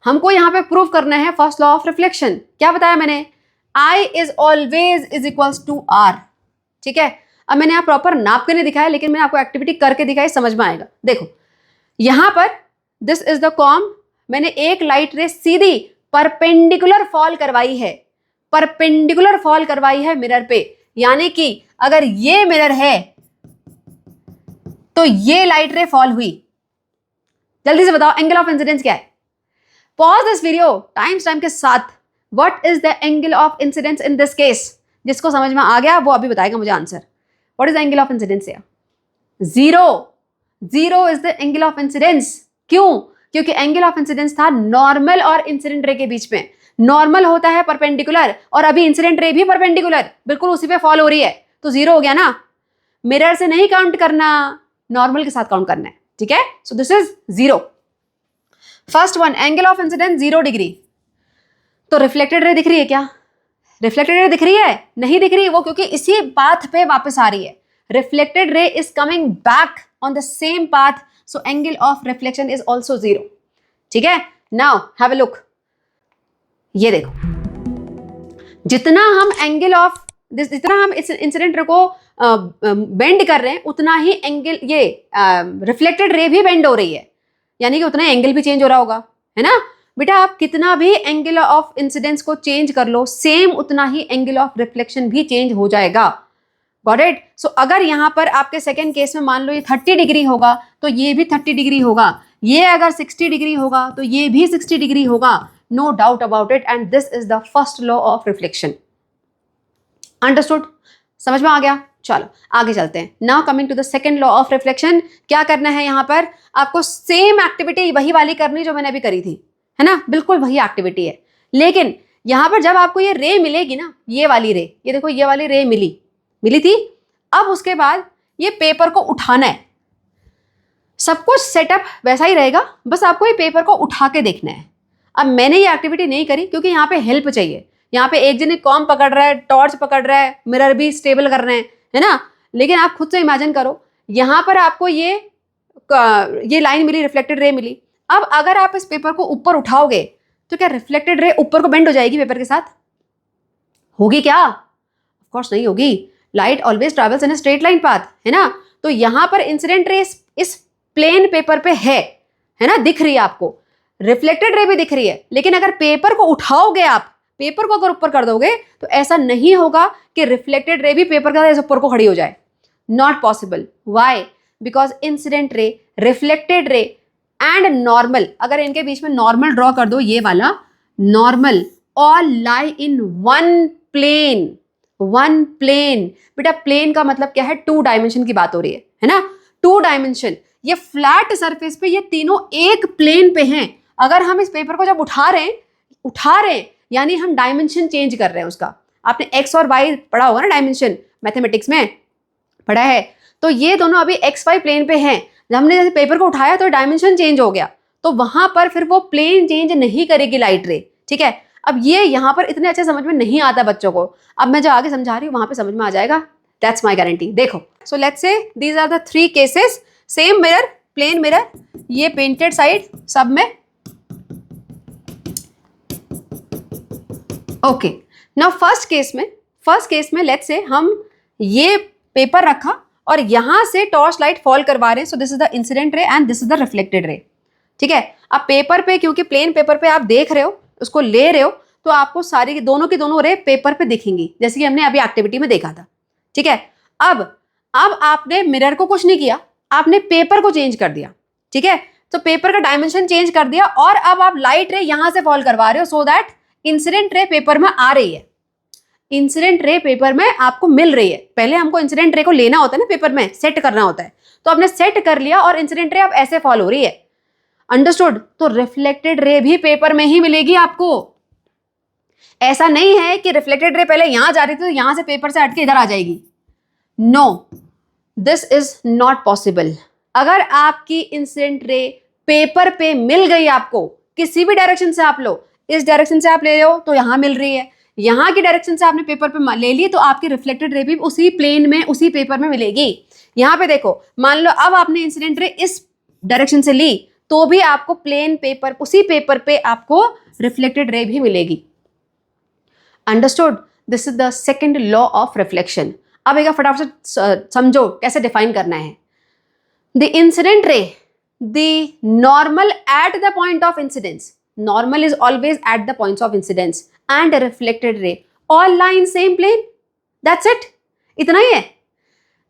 हमको यहाँ पे प्रूव करना है फर्स्ट लॉ ऑफ रिफ्लेक्शन. क्या बताया मैंने? I is always is equals to R. ठीक है, अब मैंने यहाँ प्रॉपर नाप के नहीं दिखाया, लेकिन मैंने आपको एक्टिविटी करके दिखाई, समझ में आएगा. देखो यहाँ पर दिस इज द कॉम, मैंने एक लाइट रे सीधी परपेंडिकुलर फॉल करवाई है, परपेंडिकुलर फॉल करवाई है मिरर पे. यानी कि अगर ये मिरर है तो ये लाइट रे फॉल हुई. जल्दी से बताओ एंगल ऑफ इंसिडेंस क्या है? पॉज दिस वीडियो टाइम के साथ. What is the angle of incidence in this case? जिसको समझ में आ गया वो अभी बताएगा मुझे answer. What is the angle of incidence here? Zero. Zero is the angle of incidence. क्यों? क्योंकि angle of incidence था नॉर्मल और इंसिडेंट रे के बीच में. नॉर्मल होता है परपेंडिकुलर, और अभी इंसिडेंट रे भी परपेंडिकुलर, बिल्कुल उसी पे फॉल हो रही है, तो जीरो हो गया ना. मिरर से नहीं काउंट करना, नॉर्मल के साथ काउंट करना है. ठीक है, सो this is zero. First one, angle of incidence 0 degree. तो रिफ्लेक्टेड रे दिख रही है क्या? रिफ्लेक्टेड रे दिख रही है? नहीं दिख रही, वो क्योंकि इसी पाथ पे वापस आ रही है. Reflected ray is coming back on the same path, so angle of reflection is also 0. ठीक है, नाउ हैव अ लुक. ये देखो, जितना हम एंगल ऑफ जितना हम इस इंसिडेंट रे को बेंड कर रहे हैं, उतना ही एंगल ये रिफ्लेक्टेड रे भी बेंड हो रही है. यानी कि उतना एंगल भी चेंज हो रहा होगा, है ना. बेटा आप कितना भी एंगल ऑफ इंसिडेंस को चेंज कर लो, सेम उतना ही एंगल ऑफ रिफ्लेक्शन भी चेंज हो जाएगा. Got it? सो अगर यहाँ पर आपके सेकंड केस में मान लो ये 30 डिग्री होगा, तो ये भी 30 डिग्री होगा. ये अगर 60 डिग्री होगा तो ये भी 60 डिग्री होगा. No doubt about it. And this is the first law of reflection. Understood? समझ में आ गया? चलो आगे चलते हैं. Now coming to the second law of reflection. क्या करना है यहाँ पर? आपको सेम एक्टिविटी वही वाली करनी जो मैंने अभी करी थी, है ना. बिल्कुल वही एक्टिविटी है, लेकिन यहां पर जब आपको ये रे मिलेगी ना, ये वाली रे, ये देखो ये वाली रे मिली थी. अब उसके बाद ये पेपर को उठाना है. सब कुछ सेटअप वैसा ही रहेगा, बस आपको ये पेपर को उठा के देखना है। अब मैंने ये एक्टिविटी नहीं करी क्योंकि यहाँ पे हेल्प चाहिए। यहाँ पे एक जन कॉम पकड़ रहा है, टॉर्च पकड़ रहा है, मिरर भी स्टेबल कर रहे हैं, है ना। लेकिन आप खुद से इमेजिन करो, यहाँ पर आपको ये लाइन मिली, रिफ्लेक्टेड रे मिली। अब अगर आप इस पेपर को ऊपर उठाओगे तो क्या रिफ्लेक्टेड रे ऊपर को बेंड हो जाएगी पेपर के साथ? होगी क्या? ऑफ कोर्स नहीं होगी। Light always travels in a straight line path, है ना। तो यहाँ पर इंसिडेंट रे इस प्लेन पेपर पे है ना, दिख रही है आपको। रिफ्लेक्टेड रे भी दिख रही है, लेकिन अगर पेपर को उठाओगे आप, पेपर को अगर ऊपर कर दोगे तो ऐसा नहीं होगा कि रिफ्लेक्टेड रे भी पेपर के ऊपर को खड़ी हो जाए। Not possible. Why? Because incident ray, reflected ray and normal, अगर इनके बीच में नॉर्मल ड्रॉ कर दो, ये वाला normal, all lie in one plane. One plane, बेटा प्लेन का मतलब क्या है? 2 डायमेंशन की बात हो रही है ना। 2 डायमेंशन, ये फ्लैट सरफेस पे ये तीनों एक प्लेन पे हैं। अगर हम इस पेपर को जब उठा रहे हैं यानी हम डायमेंशन चेंज कर रहे हैं उसका। आपने एक्स और वाई पढ़ा होगा ना, डायमेंशन मैथमेटिक्स में पढ़ा है। तो ये दोनों अभी एक्स वाई प्लेन पे हैं। जब हमने जैसे पेपर को उठाया तो डायमेंशन चेंज हो गया, तो वहां पर फिर वो प्लेन चेंज नहीं करेगी लाइट रे, ठीक है। अब ये यहाँ पर इतने अच्छे समझ में नहीं आता बच्चों को। अब मैं जो आगे समझा रही हूँ वहां पे समझ में आ जाएगा, दैट्स माई गारंटी। देखो, so let's say these are the 3 cases. Same mirror, plane mirror, ये पेंटेड साइड सब में। ओके, नाउ फर्स्ट केस में लेट्स से हम ये पेपर रखा और यहां से टॉर्च लाइट फॉल करवा रहे हैं। सो दिस इज द इंसिडेंट रे and this is the reflected रे, ठीक है। अब पेपर पे, क्योंकि प्लेन पेपर पे आप देख रहे हो, उसको ले रहे हो, तो आपको सारी दोनों की दोनों रे पेपर पे दिखेंगी, जैसे कि हमने अभी एक्टिविटी में देखा था, ठीक है। अब आपने मिरर को कुछ नहीं किया, आपने पेपर को चेंज कर दिया, ठीक है। तो पेपर का डायमेंशन चेंज कर दिया और अब आप लाइट रे यहां से फॉल करवा रहे हो, so that incident ray paper में आ रही है। इंसिडेंट रे पेपर में आपको मिल रही है। पहले हमको इंसिडेंट रे को लेना होता है ना, पेपर में सेट करना होता है, तो आपने सेट कर लिया और इंसिडेंट रे अब ऐसे फॉल हो रही है। अंडरस्टूड? तो रिफ्लेक्टेड रे भी पेपर में ही मिलेगी आपको। ऐसा नहीं है कि रिफ्लेक्टेड रे पहले यहां जा रही थी तो यहां से पेपर से हट के इधर आ जाएगी। No, this is not possible. अगर आपकी इंसिडेंट रे पेपर पे मिल गई आपको, किसी भी डायरेक्शन से आप लो, इस डायरेक्शन से आप ले रहे हो तो यहां मिल रही है, यहां की डायरेक्शन से आपने पेपर पे ले ली तो आपकी रिफ्लेक्टेड रे भी उसी प्लेन में, उसी पेपर में मिलेगी। यहां पे देखो, मान लो अब आपने इंसिडेंट रे इस डायरेक्शन से ली तो भी आपको प्लेन पेपर, उसी पेपर पे आपको रिफ्लेक्टेड रे भी मिलेगी। Understood? This is the second law of reflection. अब एक फटाफट से समझो कैसे डिफाइन करना है। The incident ray, the normal at the point of incidence, normal is always at the points of incidence, and a reflected ray all lie in same plane. That's it. इतना ही है।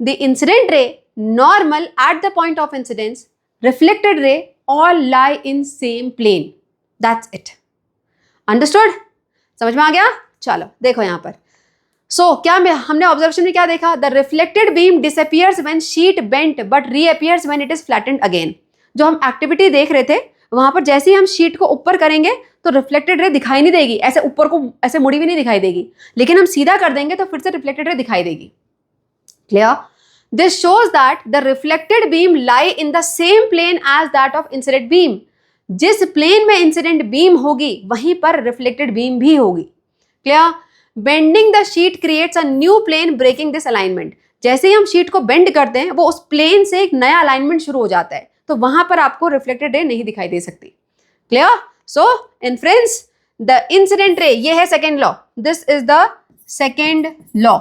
The incident ray, normal at the point of incidence, reflected ray all lie in same plane. That's it. Understood? समझ में आ गया? चलो देखो यहाँ पर। क्या हमने ऑब्जर्वेशन में क्या देखा? The reflected beam disappears when sheet bent but reappears when it is flattened again. जो हम एक्टिविटी देख रहे थे वहां पर जैसे ही हम शीट को ऊपर करेंगे तो रिफ्लेक्टेड रे दिखाई नहीं देगी, ऐसे ऊपर को ऐसे मुड़ी भी नहीं दिखाई देगी, लेकिन हम सीधा कर देंगे तो फिर से रिफ्लेक्टेड रे दिखाई देगी। Clear? This shows that the reflected beam lie in the same plane as that of incident beam. जिस प्लेन में इंसिडेंट बीम होगी वहीं पर रिफ्लेक्टेड बीम भी होगी। Clear? Bending the sheet creates a new plane breaking this alignment. जैसे ही हम शीट को बेंड करते हैं वो उस प्लेन से एक नया अलाइनमेंट शुरू हो जाता है, तो वहां पर आपको रिफ्लेक्टेड रे नहीं दिखाई दे सकती। Clear? So in friends, the incident ray, ये है second law, this is the second law.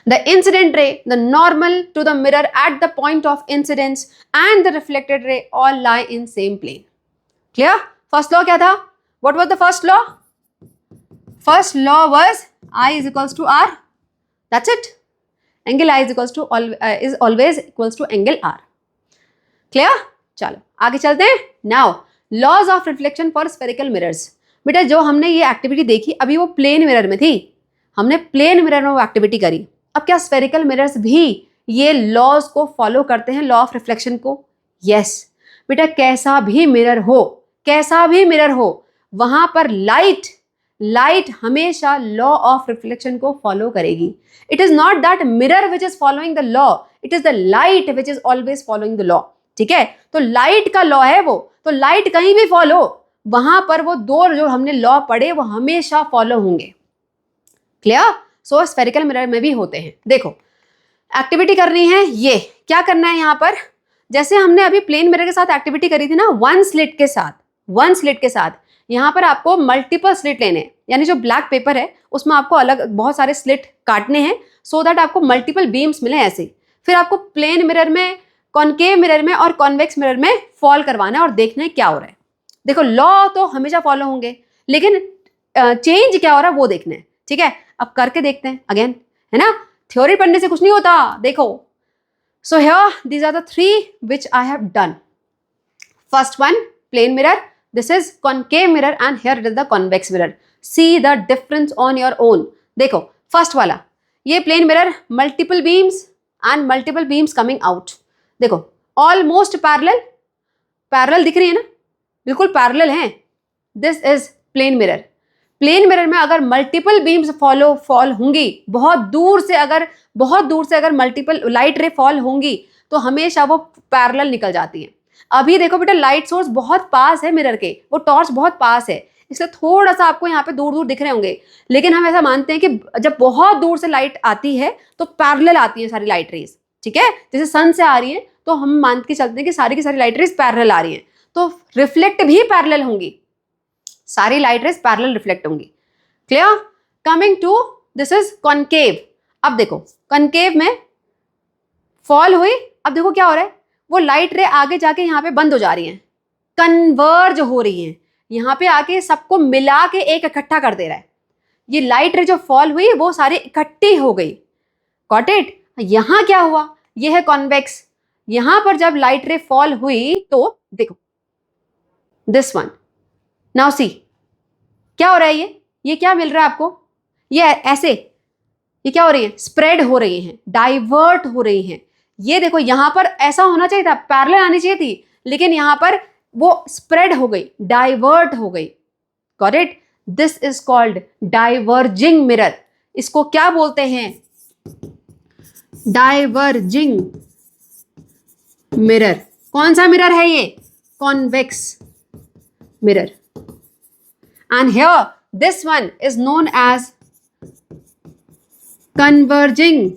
The incident ray, the normal to the mirror at the point of incidence and the reflected ray all lie in same plane. Clear? First law क्या था? What was the first law? First law was I is equals to R. That's it. Angle I is equals to is always equals to angle R. Clear? चलो आगे चलते हैं। Now laws of reflection for spherical mirrors. बेटा जो हमने ये activity देखी अभी वो प्लेन मिरर में थी, हमने प्लेन मिरर में वो एक्टिविटी करी। अब क्या स्फेरिकल मिरर्स भी ये लॉज को फॉलो करते हैं, लॉ ऑफ रिफ्लेक्शन को? यस बेटा, कैसा भी मिरर हो वहां पर लाइट लाइट हमेशा लॉ ऑफ रिफ्लेक्शन को फॉलो करेगी. It is not that mirror which is following the law, it is the light which is always following the law. ठीक है, तो लाइट का लॉ है वो, तो लाइट कहीं भी फॉलो, वहां पर वो दो जो हमने लॉ पढ़े वो हमेशा फॉलो होंगे. क्लियर? सो स्फेरिकल मिरर में भी होते हैं. देखो एक्टिविटी करनी है, ये क्या करना है यहाँ पर, जैसे हमने अभी प्लेन मिरर के साथ एक्टिविटी करी थी ना, वन स्लिट के साथ यहाँ पर आपको मल्टीपल स्लिट लेने हैं. यानी जो ब्लैक पेपर है उसमें आपको अलग बहुत सारे स्लिट काटने हैं सो दैट आपको मल्टीपल बीम्स मिले ऐसे. फिर आपको प्लेन मिरर में, कॉनकेव मिरर में और कॉन्वेक्स मिरर में फॉल करवाना है और देखना है क्या हो रहा है. देखो लॉ तो हमेशा फॉलो होंगे, लेकिन चेंज क्या हो रहा है वो देखना है. ठीक है, अब करके देखते हैं अगेन, है ना. थ्योरी पढ़ने से कुछ नहीं होता. देखो, so here these are the three which I have done. First one plane mirror, this is concave mirror and here it is the convex mirror. See the difference on your own. देखो first वाला, ये plane mirror, multiple beams and multiple beams coming out. देखो almost parallel दिख रही है ना, बिल्कुल parallel हैं. This is plane mirror. Plane mirror में अगर मल्टीपल बीम्स फॉल होंगी, बहुत दूर से अगर मल्टीपल लाइट रे फॉल होंगी तो हमेशा वो पैरेलल निकल जाती है. अभी देखो बेटा लाइट सोर्स बहुत पास है मिरर के, वो टॉर्च बहुत पास है, इसलिए थोड़ा सा आपको यहाँ पे दूर दूर दिख रहे होंगे. लेकिन हम ऐसा मानते हैं कि जब बहुत दूर से लाइट आती है तो पैरेलल आती है सारी लाइट रेज. ठीक है, जैसे सन से आ रही है तो हम मान के चलते हैं कि सारी की सारी लाइट रेज पैरेलल आ रही हैं, तो रिफ्लेक्ट भी पैरेलल होंगी, सारी लाइट रेज पैरेलल रिफ्लेक्ट होंगी. Clear? Coming to this is concave. अब देखो कॉनकेव में फॉल हुई, अब देखो क्या हो रहा है, वो लाइट रे आगे जाके यहाँ पे बंद हो जा रही हैं, कन्वर्ज हो रही हैं, यहाँ पे आके सबको मिला के एक इकट्ठा कर दे रहा है. ये लाइट रे जो फॉल हुई वो सारी इकट्ठी हो गई. Got it? यहाँ क्या हुआ, ये है कॉन्वेक्स. यहां पर जब लाइट रे फॉल हुई तो देखो दिस वन, नाउ सी क्या हो रहा है, ये क्या मिल रहा है आपको, ये ऐसे, ये क्या हो रही है, स्प्रेड हो रही हैं, डाइवर्ट हो रही हैं. ये देखो यहां पर ऐसा होना चाहिए था, पैरेलल आनी चाहिए थी, लेकिन यहां पर वो स्प्रेड हो गई, डाइवर्ट हो गई. Got it? This is called diverging mirror. इसको क्या बोलते हैं, डाइवर्जिंग मिरर. कौन सा मिरर है ये, convex mirror. And here this one is known as converging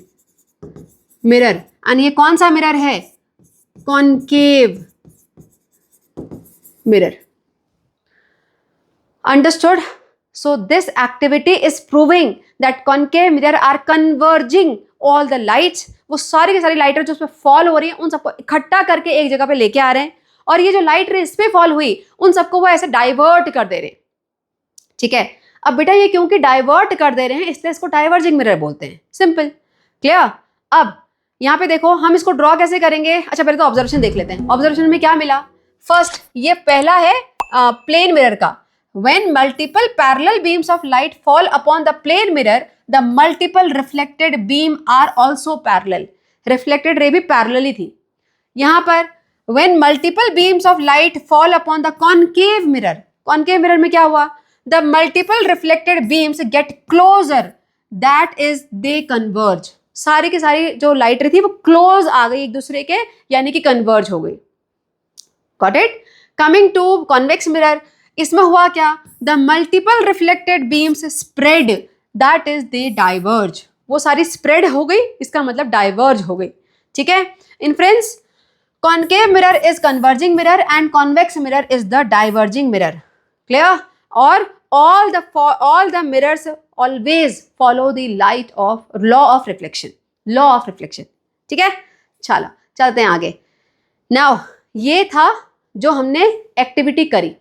mirror. And ये कौन सा मिरर है, concave mirror. Understood? So this activity is proving that concave mirror are converging all the lights. वो सारी की सारी लाइट जो उसमें फॉल हो रही है उन सबको इकट्ठा करके एक जगह पे लेके आ रहे हैं, और ये जो लाइट रे इस पे फॉल हुई उन सबको वो ऐसे डाइवर्ट कर दे रहे हैं. ठीक है, अब बेटा ये क्योंकि डाइवर्ट कर दे रहे हैं इसलिए इसको डाइवर्जिंग मिरर बोलते हैं. सिंपल. क्लियर? अब यहाँ पे देखो हम इसको ड्रॉ कैसे करेंगे. अच्छा पहले तो ऑब्जर्वेशन देख लेते हैं. ऑब्जर्वेशन में क्या मिला, फर्स्ट ये पहला है प्लेन मिरर का. When multiple parallel beams of light fall upon the plane mirror the multiple reflected beam are also parallel. Reflected ray भी पैरेलल ही थी. यहाँ पर when multiple beams of light fall upon the concave mirror, concave mirror में क्या हुआ, the multiple reflected beams get closer, that is they converge. सारी की सारी जो लाइट रे थी वो क्लोज आ गई एक दूसरे के, यानी कि कन्वर्ज हो गई. Got it? Coming to convex mirror, इसमें हुआ क्या, the multiple reflected beams spread, that is they diverge. वो सारी स्प्रेड हो गई, इसका मतलब डाइवर्ज हो गई. ठीक है in friends, concave mirror is converging mirror and convex mirror is the diverging mirror. Clear? और all the mirrors always follow the light of law of reflection. ठीक है, चलो चलते हैं आगे. नाउ ये था जो हमने एक्टिविटी करी.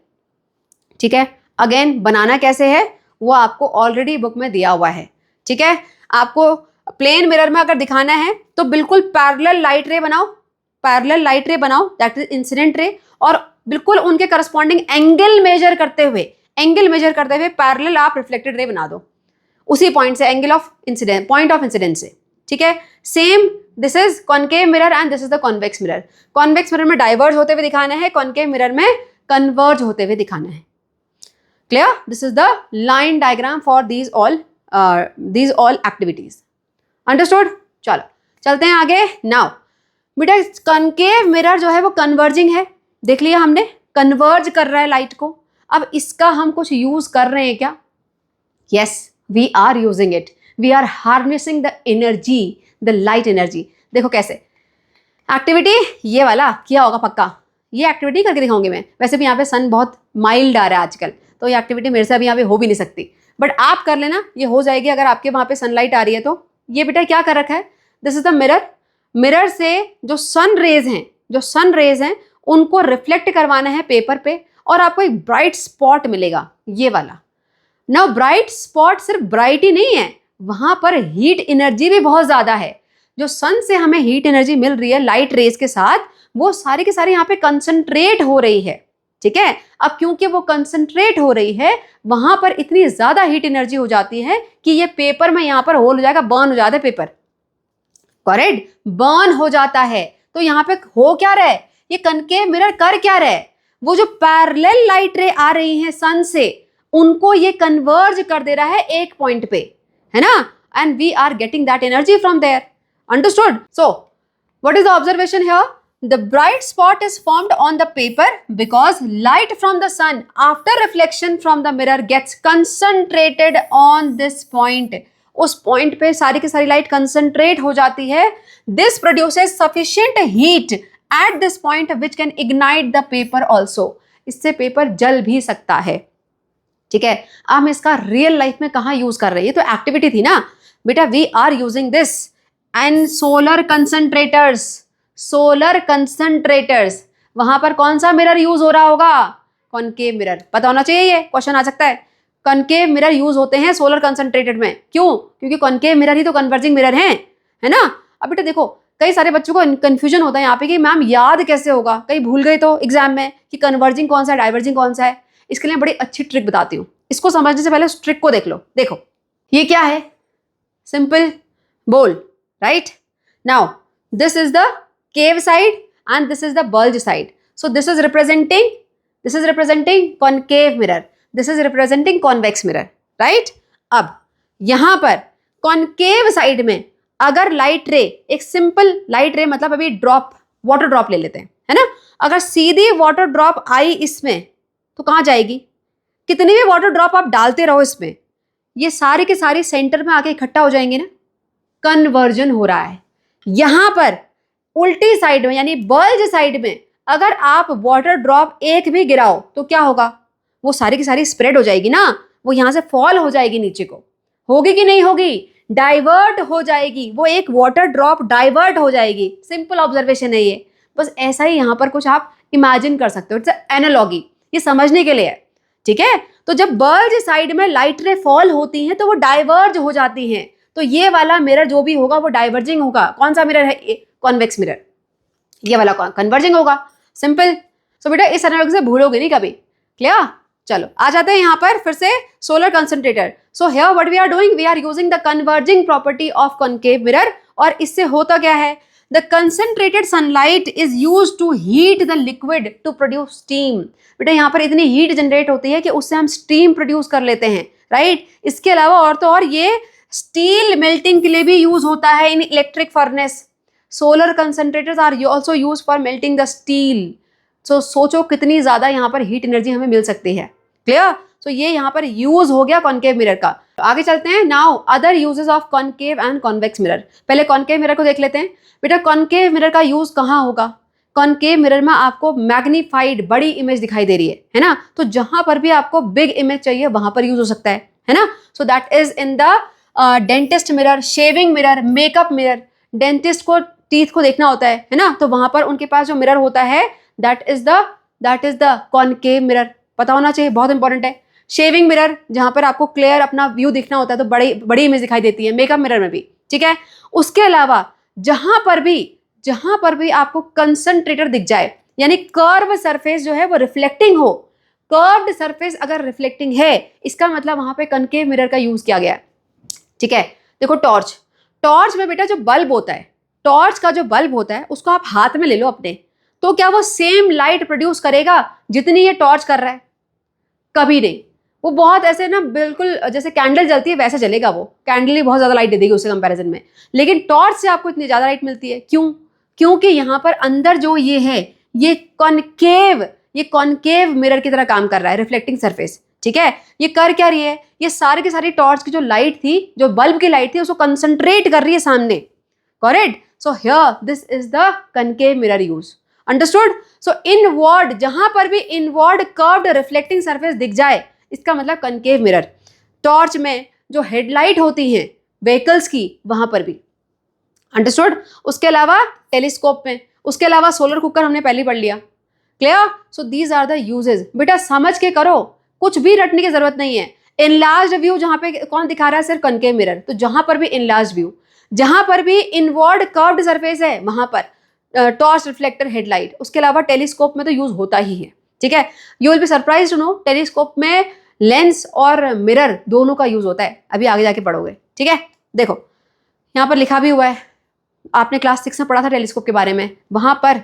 ठीक है, अगेन बनाना कैसे है वो आपको ऑलरेडी बुक में दिया हुआ है. ठीक है, आपको प्लेन मिरर में अगर दिखाना है तो बिल्कुल पैरेलल लाइट रे बनाओ, दैट इज इंसिडेंट रे, और बिल्कुल उनके करस्पॉन्डिंग एंगल मेजर करते हुए पैरेलल आप रिफ्लेक्टेड रे बना दो उसी पॉइंट से, पॉइंट ऑफ इंसिडेंस से. ठीक है, same this is concave mirror and this is the convex mirror. Convex mirror में डाइवर्ज होते हुए दिखाना है, कॉनकेव मिरर में कन्वर्ज होते हुए दिखाना है. Clear? This is the line diagram for these all activities. Understood? चलो चलते हैं आगे। नाउ बेटा कनकेव मिरर जो है वो कन्वर्जिंग है, देख लिया हमने, कन्वर्ज कर रहा है लाइट को। अब इसका हम कुछ यूज कर रहे हैं क्या? Yes, we are using it, we are harnessing the energy, the light energy. देखो कैसे, एक्टिविटी ये वाला किया होगा पक्का, ये एक्टिविटी करके दिखाऊंगी मैं। वैसे भी यहाँ पे सन बहुत माइल्ड आ रहा है आजकल, तो ये एक्टिविटी मेरे से अभी यहाँ पे हो भी नहीं सकती, बट आप कर लेना, ये हो जाएगी अगर आपके वहाँ पे सनलाइट आ रही है तो। ये बेटा क्या कर रखा है, this is the mirror. Mirror से जो सन रेज हैं उनको रिफ्लेक्ट करवाना है पेपर पे, और आपको एक ब्राइट स्पॉट मिलेगा, ये वाला। नाउ ब्राइट स्पॉट सिर्फ ब्राइट ही नहीं है, वहां पर हीट एनर्जी भी बहुत ज्यादा है। जो सन से हमें हीट एनर्जी मिल रही है लाइट रेज के साथ, वो सारी के सारी यहाँ पे कंसंट्रेट हो रही है, ठीक है। अब क्योंकि वो कंसंट्रेट हो रही है, वहां पर इतनी ज्यादा हीट एनर्जी हो जाती है कि ये पेपर में यहाँ पर होल हो जाएगा, बर्न हो जाता है पेपर, करेक्ट, बर्न हो जाता है। तो यहाँ पे हो क्या रहा है, ये कनकेव मिरर कर क्या रहा है, वो जो पैरेलल लाइट रे आ रही है सन से, उनको ये कन्वर्ज कर दे रहा है एक पॉइंट पे, है ना, and we are getting that energy from there. Understood? So what is the observation here? The bright spot is formed on the paper because light from the sun after reflection from the mirror gets concentrated on this point. उस point पे सारी की सारी light concentrate हो जाती है। This produces sufficient heat at this point which can ignite the paper also. इससे paper जल भी सकता है, ठीक है। अब हम इसका रियल लाइफ में कहाँ यूज कर रहे हैं? ये तो एक्टिविटी थी ना बेटा, we are using this and solar concentrators. वहां पर कौन सा मिरर यूज हो रहा होगा? Concave mirror. पता होना चाहिए, ये क्वेश्चन आ सकता है। कॉनकेव मिरर यूज होते हैं सोलर कंसंट्रेटेड में, क्यों? क्योंकि कॉनकेव मिरर ही तो कन्वर्जिंग मिरर हैं, है ना। अब बेटा देखो, कई सारे बच्चों को कंफ्यूजन होता है यहाँ पे कि मैम याद कैसे होगा, कहीं भूल गए तो एग्जाम में कि कन्वर्जिंग कौन सा है, डाइवर्जिंग कौन सा है। इसके लिए बड़ी अच्छी ट्रिक बताती हूँ, इसको समझने से पहले उस ट्रिक को देख लो। देखो ये क्या है, सिंपल बोल, right. Now this is the cave side and this is the bulge side. So this is representing concave mirror, this is representing convex mirror, right? अब यहां पर concave side में अगर लाइट रे, एक सिंपल लाइट रे, मतलब अभी ड्रॉप, वाटर ड्रॉप ले लेते हैं, है ना। अगर सीधी वाटर ड्रॉप आई इसमें तो कहां जाएगी? कितनी भी वाटर ड्रॉप आप डालते रहो इसमें, ये सारी के सारी सेंटर में आके इकट्ठा हो जाएंगे ना। कन्वर्जन हो रहा है। यहां पर उल्टी साइड में यानी बल्ज साइड में अगर आप वाटर ड्रॉप एक भी गिराओ तो क्या होगा? वो सारी की सारी स्प्रेड हो जाएगी ना, वो यहां से फॉल हो जाएगी नीचे को। होगी कि नहीं होगी? डाइवर्ट हो जाएगी, वो एक वाटर ड्रॉप डाइवर्ट हो जाएगी। सिंपल ऑब्जर्वेशन है ये, बस ऐसा ही यहां पर कुछ आप इमेजिन कर सकते हो। इट्स एनालॉगी, ये समझने के लिए है, ठीक है। तो जब बल्ज साइड में लाइट रे फॉल होती हैं तो वो डाइवर्ज हो जाती हैं, तो ये वाला मिरर जो भी होगा वो डाइवर्जिंग होगा। कौन सा मिरर है? Convex mirror. ये वाला कन्वर्जिंग होगा, सिंपल। सो बेटा इस एनालॉजी से भूलोगे नहीं कभी, क्लियर। चलो आ जाते हैं यहाँ पर फिर से solar concentrator. So here what we are doing, we are using the converging property of concave mirror. और इससे होता क्या है, the concentrated sunlight is used to heat the liquid to produce steam. बेटा यहाँ पर इतनी हीट जनरेट होती है कि उससे हम स्टीम प्रोड्यूस कर लेते हैं, राइट। इसके अलावा और तो और ये स्टील मेल्टिंग के लिए भी यूज होता है in electric furnace. Solar concentrators are also use for melting the steel. So सोचो कितनी ज्यादा यहाँ पर हीट एनर्जी हमें मिल सकती है, क्लियर। सो ये यहाँ पर यूज हो गया कॉनकेव मिरर का। आगे चलते हैं। Now other uses of concave and convex mirror. पहले कॉनकेव मिरर को देख लेते हैं। बेटा कॉनकेव मिरर का यूज कहाँ होगा? कॉनकेव मिरर में आपको मैग्नीफाइड बड़ी इमेज दिखाई दे रही है ना, तो जहां पर भी आपको बिग इमेज चाहिए वहां पर यूज हो सकता है ना। So that is in the dentist mirror, shaving mirror, makeup mirror. Dentist को टीथ को देखना होता है ना, तो वहां पर उनके पास जो मिरर होता है that is the concave mirror. पता होना चाहिए, बहुत इंपॉर्टेंट है। शेविंग मिरर जहां पर आपको क्लियर अपना व्यू दिखना होता है तो बड़ी इमेज दिखाई देती है, मेकअप मिरर में भी, ठीक है। उसके अलावा जहां पर भी आपको कंसंट्रेटर दिख जाए, यानी कर्व सरफेस जो है वो रिफ्लेक्टिंग हो, कर्व्ड सरफेस अगर रिफ्लेक्टिंग है, इसका मतलब वहां पे कॉनकेव मिरर का यूज किया गया है, ठीक है। देखो टॉर्च में बेटा जो बल्ब होता है, टॉर्च का जो बल्ब होता है उसको आप हाथ में ले लो अपने, तो क्या वो सेम लाइट प्रोड्यूस करेगा जितनी ये टॉर्च कर रहा है? कभी नहीं। वो बहुत ऐसे ना बिल्कुल जैसे कैंडल जलती है वैसे जलेगा, वो कैंडल ही बहुत ज़्यादा लाइट दे देगी उससे कंपैरिजन में। लेकिन टॉर्च से आपको इतनी ज़्यादा लाइट मिलती है, क्यों? क्योंकि यहाँ पर अंदर जो ये है ये कॉनकेव मिरर की तरह काम कर रहा है, रिफ्लेक्टिंग सरफेस। ठीक है, ये कर क्या रही है, ये सारी की सारी टॉर्च की जो लाइट थी, जो बल्ब की लाइट थी, उसको कंसंट्रेट कर रही है सामने। Correct? So here this is the concave mirror use. Understood? So inward, जहां पर भी इनवर्ड कर्व्ड रिफ्लेक्टिंग सरफेस दिख जाए, इसका मतलब कनकेव मिरर। टॉर्च में जो हेडलाइट होती हैं व्हीकल्स की, वहां पर भी। अंडरस्टूड? उसके अलावा टेलीस्कोप में, उसके अलावा सोलर कुकर हमने पहले पढ़ लिया। Clear? So these are the uses. बेटा समझ के करो, कुछ भी रटने की जरूरत नहीं है। इनलार्ज व्यू जहां पे कौन दिखा रहा है, सिर्फ कनकेव मिरर। तो जहां पर भी इनलार्ज व्यू, जहां पर भी इनवर्ड कर्व्ड सरफेस है, वहां पर टॉर्च, रिफ्लेक्टर, हेडलाइट। उसके अलावा टेलीस्कोप में तो यूज होता ही है। ठीक है, you will be surprise to know telescope में लेंस और मिरर दोनों का यूज होता है, अभी आगे जाके पढ़ोगे। ठीक है, देखो यहाँ पर लिखा भी हुआ है, आपने क्लास 6 में पढ़ा था टेलीस्कोप के बारे में, वहां पर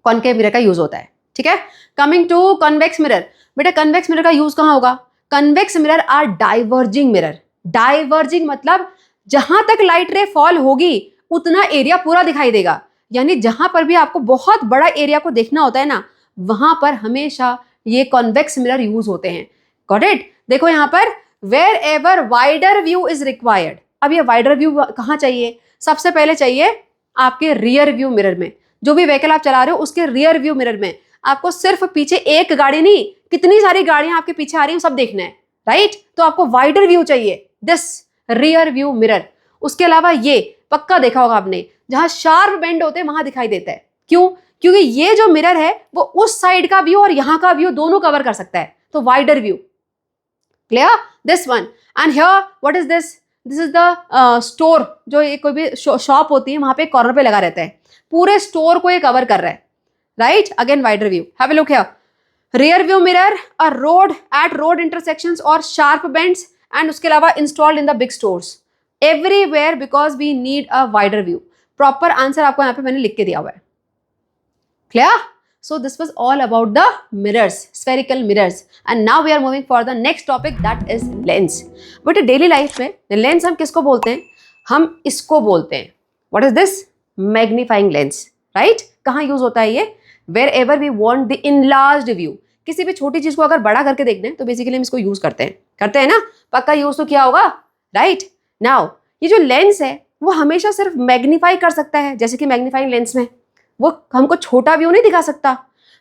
कॉनकेव मिरर का यूज होता है। ठीक है, कमिंग टू कन्वेक्स मिरर। बेटा कन्वेक्स मिरर का यूज कहाँ होगा? Convex mirror are diverging mirror. Diverging मतलब जहां तक लाइट रे फॉल होगी उतना एरिया पूरा दिखाई देगा। यानी जहां पर भी आपको बहुत बड़ा एरिया को देखना होता है ना, वहां पर हमेशा ये कॉन्वेक्स मिरर यूज होते हैं। Got it? देखो यहाँ पर where ever wider view is required. अब ये वाइडर व्यू कहाँ चाहिए? सबसे पहले चाहिए आपके रियर व्यू मिरर में। जो भी व्हीकल आप चला रहे हो उसके रियर व्यू मिरर में आपको सिर्फ पीछे एक गाड़ी नहीं, कितनी सारी गाड़ियां आपके पीछे आ रही हैं सब देखना है, राइट? तो आपको वाइडर व्यू चाहिए, दिस रियर व्यू मिरर। उसके अलावा ये पक्का देखा होगा आपने, जहां शार्प बेंड होते हैं वहां दिखाई देता है। क्यों? क्योंकि ये जो मिरर है वो उस साइड का व्यू और यहाँ का व्यू दोनों कवर कर सकता है, तो wider view. Clear? This one. And here what is this? This is the store. जो ये कोई भी शॉप होती है वहां पे कॉर्नर पे लगा रहता है, पूरे स्टोर को ये कवर कर रहा है, right? Again wider view. Have a look here. Rear view mirror a road at road intersections और शार्प बेंड्स, एंड उसके अलावा installed in the big stores everywhere because we need a wider view. Proper answer आपको यहाँ पे मैंने लिख के दिया हुआ है। Clear? So this was all about the mirrors, spherical mirrors, and now we are moving for the next topic, that is lens. But daily life में lens हम किसको बोलते हैं? हम इसको बोलते हैं। What is this? Magnifying lens, right? कहाँ यूज होता है ये? Wherever we want the enlarged view. किसी भी छोटी चीज को अगर बड़ा करके देखना है तो बेसिकली हम इसको यूज करते हैं ना? पक्का यूज तो किया होगा, राइट? नाउ ये जो लेंस है वो हमेशा सिर्फ मैग्नीफाई कर सकता है, जैसे कि मैग्नीफाइंग लेंस में वो हमको छोटा व्यू नहीं दिखा सकता।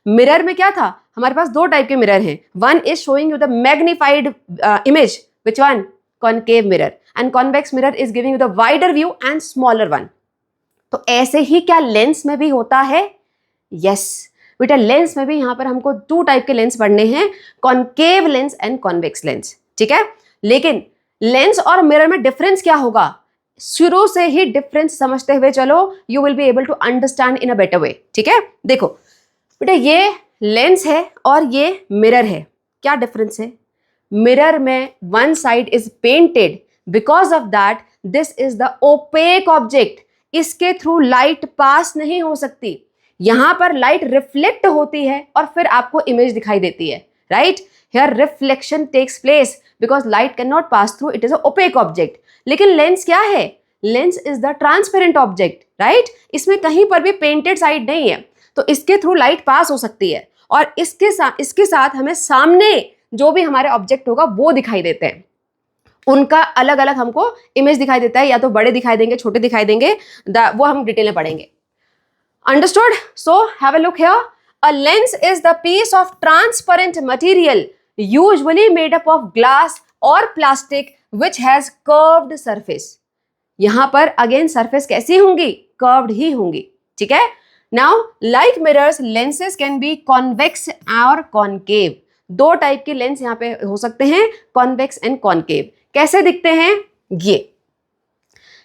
मिरर में क्या था? हमारे पास दो टाइप के मिरर हैं। One is showing you the magnified image, which one? Concave mirror. And convex mirror is giving you the wider view and smaller one. तो ऐसे ही क्या लेंस में भी होता है? यस बेटा, लेंस में भी यहाँ पर हमको दो टाइप के लेंस पढ़ने हैं, concave lens and convex lens. ठीक है, लेकिन लेंस और मिरर में डिफरेंस क्या होगा? शुरू से ही डिफरेंस समझते हुए चलो, you will be able to understand in a better way. ठीक है, देखो बेटा ये लेंस है और ये मिरर है, क्या डिफरेंस है? मिरर में one side is painted, because of that this is the opaque object, इसके थ्रू लाइट पास नहीं हो सकती। यहां पर लाइट रिफ्लेक्ट होती है और फिर आपको इमेज दिखाई देती है, right? Here reflection takes place because light can not pass through, it is a opaque object. लेकिन लेंस क्या है? Lens is the transparent object, right? इसमें कहीं पर भी पेंटेड साइड नहीं है, तो इसके थ्रू लाइट पास हो सकती है और इसके साथ हमें सामने जो भी हमारे ऑब्जेक्ट होगा वो दिखाई देते हैं, उनका अलग अलग हमको इमेज दिखाई देता है, या तो बड़े दिखाई देंगे, छोटे दिखाई देंगे, वो हम डिटेल में पढ़ेंगे। Understood? So have a look here. A lens is the piece of transparent material usually made up of glass और plastic which has curved surface। यहां पर अगेन सरफेस कैसी होंगी? कर्व्ड ही होंगी। ठीक है, now like mirrors lenses can be convex और concave. दो टाइप के लेंस यहां पे हो सकते हैं, कॉन्वेक्स एंड कॉनकेव। कैसे दिखते हैं?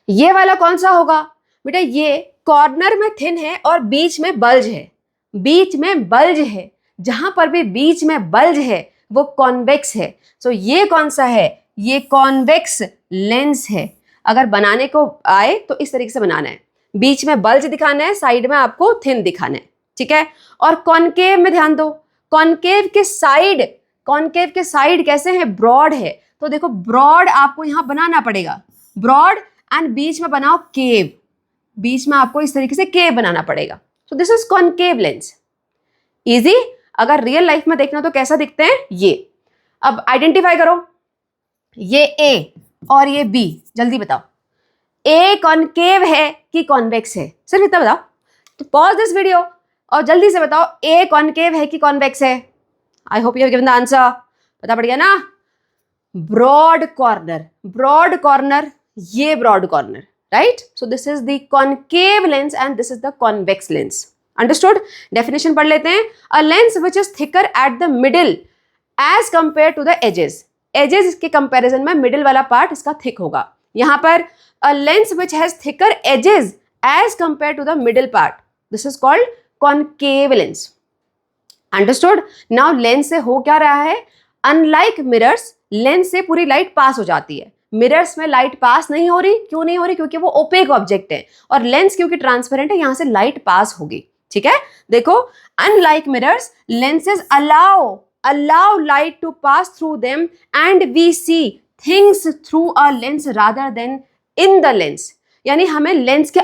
ये वाला कौन सा होगा बेटा? ये कॉर्नर में थिन है और बीच में बल्ज है, बीच में बल्ज है। जहां पर भी बीच में बल्ज है वो कॉन्वेक्स है। सो ये कौन सा है? ये कॉन्वेक्स लेंस है। अगर बनाने को आए तो इस तरीके से बनाना है, बीच में बल्ज दिखाना है, साइड में आपको थिन दिखाना है। ठीक है, और कॉनकेव में ध्यान दो, कॉनकेव के साइड कॉनकेव के साइड कैसे हैं, ब्रॉड है। तो देखो ब्रॉड आपको यहां बनाना पड़ेगा, ब्रॉड एंड बीच में बनाओ केव, बीच में आपको इस तरीके से केव बनाना पड़ेगा। सो this is concave lens. Easy. अगर रियल लाइफ में देखना तो कैसा दिखते हैं ये। अब आइडेंटिफाई करो, ये ए और ये बी, जल्दी बताओ ए कॉनकेव है कि कॉन्वेक्स है, सिर्फ इतना बताओ। तो पॉज दिस वीडियो और जल्दी से बताओ ए कॉनकेव है कि कॉन्वेक्स है। I hope you have given the answer. पता पड़ गया ना। ब्रॉड कॉर्नर, ब्रॉड कॉर्नर, ये broad corner, right. So this is the concave lens and this is the convex lens. Understood. Definition पढ़ लेते हैं। A lens which is thicker at the middle edge compare to the edges, edges के comparison में middle वाला part इसका thick होगा। यहां पर a lens which has thicker edges edge compare to the middle part, this is called concave lens. Understood. Now lens से हो क्या रहा है, अनलाइक मिरर्स, लेंस से पूरी लाइट पास हो जाती है, मिरर्स में लाइट पास नहीं हो रही। क्यों नहीं हो रही, क्योंकि वो ओपेक ऑब्जेक्ट है, और लेंस क्योंकि ट्रांसपेरेंट है यहां से लाइट पास होगी। ठीक है, देखो unlike mirrors lenses allow light to pass through them and we see things through a lens rather than in the lens. यानी हमें लेंस के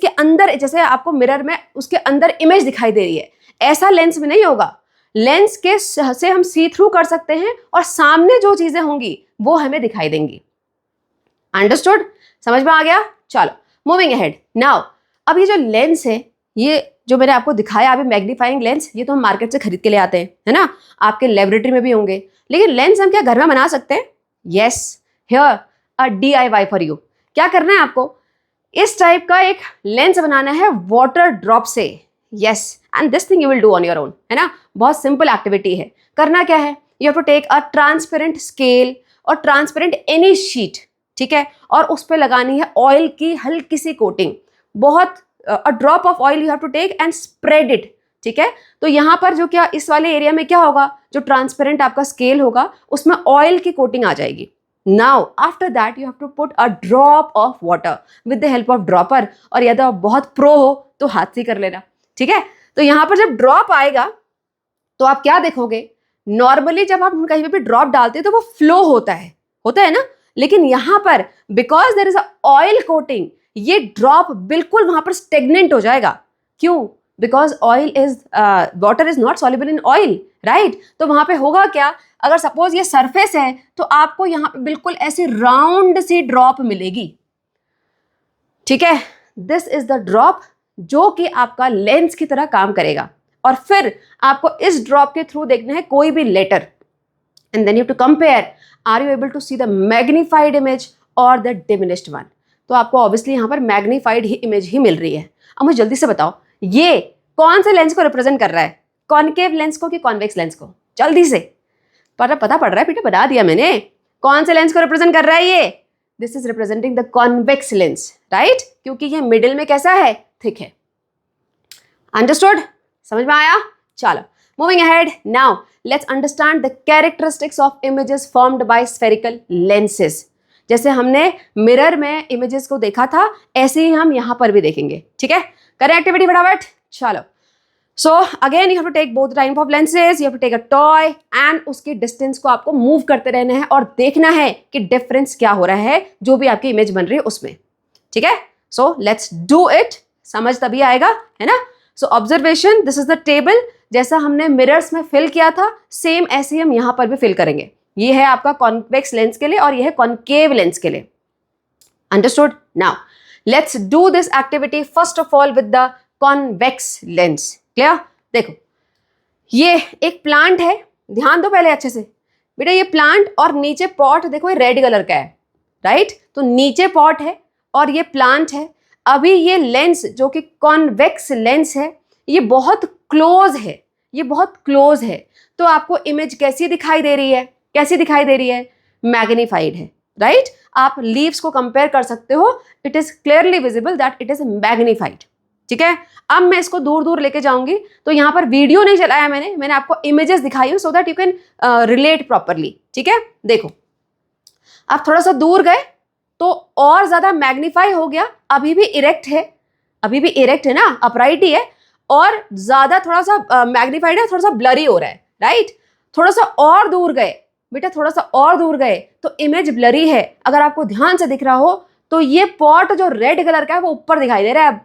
अंदर जैसे आपको मिरर में उसके अंदर इमेज दिखाई दे रही है, ऐसा लेंस में नहीं होगा। लेंस के से हम सी थ्रू कर सकते हैं और सामने जो चीजें होंगी वो हमें दिखाई देंगी। अंडरस्टूड, समझ में आ गया। चलो मूविंग अहेड नाउ। अब ये जो लेंस है, ये जो मैंने आपको दिखाया अभी मैग्नीफाइंग लेंस, ये तो हम मार्केट से खरीद के ले आते हैं, है ना, आपके लेबोरेटरी में भी होंगे। लेकिन लेंस हम क्या घर में बना सकते हैं? Yes, here a DIY for you. क्या करना है आपको, इस टाइप का एक लेंस बनाना है वाटर ड्रॉप से। Yes, and this thing you will do on your own, है ना, बहुत सिंपल एक्टिविटी है। करना क्या है, you have to take a transparent scale और ट्रांसपेरेंट एनी शीट, ठीक है, और उस पर लगानी है ऑयल की हल्की सी कोटिंग, बहुत a drop of oil you have to take and spread it. ठीक है, तो यहाँ पर जो क्या इस वाले एरिया में क्या होगा, जो ट्रांसपेरेंट आपका स्केल होगा उसमें ऑयल की कोटिंग आ जाएगी। Now after that you have to put a drop of water with the help of dropper, और यदि आप बहुत प्रो हो तो हाथ से कर लेना। ठीक है, तो यहाँ पर जब ड्रॉप आएगा तो आप क्या देखोगे, नॉर्मली जब आप कहीं पे भी ड्रॉप डालते हैं तो वो फ्लो होता है ना, लेकिन यहाँ पर because there is a oil coating, ये ड्रॉप बिल्कुल वहां पर स्टेगनेंट हो जाएगा। क्यों? Because water is not soluble in oil, right. तो वहां पे होगा क्या, अगर सपोज ये सरफेस है तो आपको यहाँ पे बिल्कुल ऐसी राउंड सी ड्रॉप मिलेगी। ठीक है, दिस इज द ड्रॉप जो कि आपका लेंस की तरह काम करेगा, और फिर आपको इस ड्रॉप के थ्रू देखना है कोई भी letter, and then you to compare, are you able to see the magnified image और द डिमिनिश्ड वन। तो आपको ऑब्वियसली यहाँ पर मैग्नीफाइड ही इमेज ही मिल रही है। अब मुझे जल्दी से बताओ ये कौन से लेंस को रिप्रेजेंट कर रहा है, कॉनकेव लेंस को कि कॉन्वेक्स लेंस को? जल्दी से पता पड़ रहा है, बेटा बता दिया मैंने। कौन से लेंस को रिप्रेजेंट कर रहा है ये? This is representing the convex lens, right, क्योंकि ये मिडिल में कैसा है, थिक है। अंडरस्टूड, समझ में आया। चलो moving ahead now let's understand the characteristics of images formed by spherical lenses. जैसे हमने मिरर में इमेजेस को देखा था, ऐसे ही हम यहाँ पर भी देखेंगे। ठीक है, करें एक्टिविटी फटाफट। चलो, so again you have to take both type of lenses, you have to take a toy and उसकी डिस्टेंस को आपको मूव करते रहना है और देखना है कि डिफरेंस क्या हो रहा है जो भी आपकी इमेज बन रही है उसमें। ठीक है, सो लेट्स डू इट, समझ तभी आएगा, है ना। So observation, this is the table, जैसा हमने मिरर्स में फिल किया था सेम ऐसे ही हम यहाँ पर भी फिल करेंगे। ये है आपका कॉन्वेक्स लेंस के लिए और ये है कॉनकेव लेंस के लिए। Understood. Now let's do this activity first of all with the convex lens. Clear? देखो ये एक प्लांट है, ध्यान दो पहले अच्छे से बेटा, ये प्लांट और नीचे पॉट देखो ये रेड कलर का है, राइट। तो नीचे पॉट है और ये प्लांट है। अभी ये लेंस जो कि कॉन्वेक्स लेंस है ये बहुत क्लोज है, ये बहुत क्लोज है, तो आपको इमेज कैसी दिखाई दे रही है, कैसी दिखाई दे रही है, मैग्नीफाइड है, राइट। आप लीव्स को कंपेयर कर सकते हो, it is clearly visible that it is magnified. ठीक है, अब मैं इसको दूर दूर लेके जाऊंगी, तो यहाँ पर वीडियो नहीं चलाया मैंने आपको इमेजेस दिखाई सो that you can relate properly. ठीक है, देखो आप थोड़ा सा दूर गए तो और ज्यादा मैग्नीफाई हो गया, अभी भी इरेक्ट है ना, अपराइट ही है, और ज्यादा थोड़ा सा मैग्नीफाइड है, थोड़ा सा ब्लरी हो रहा है, राइट। थोड़ा सा और दूर गए बेटा, थोड़ा सा और दूर गए तो इमेज ब्लरी है। अगर आपको ध्यान से दिख रहा हो तो ये पॉट जो रेड कलर का है वो ऊपर दिखाई दे रहा है,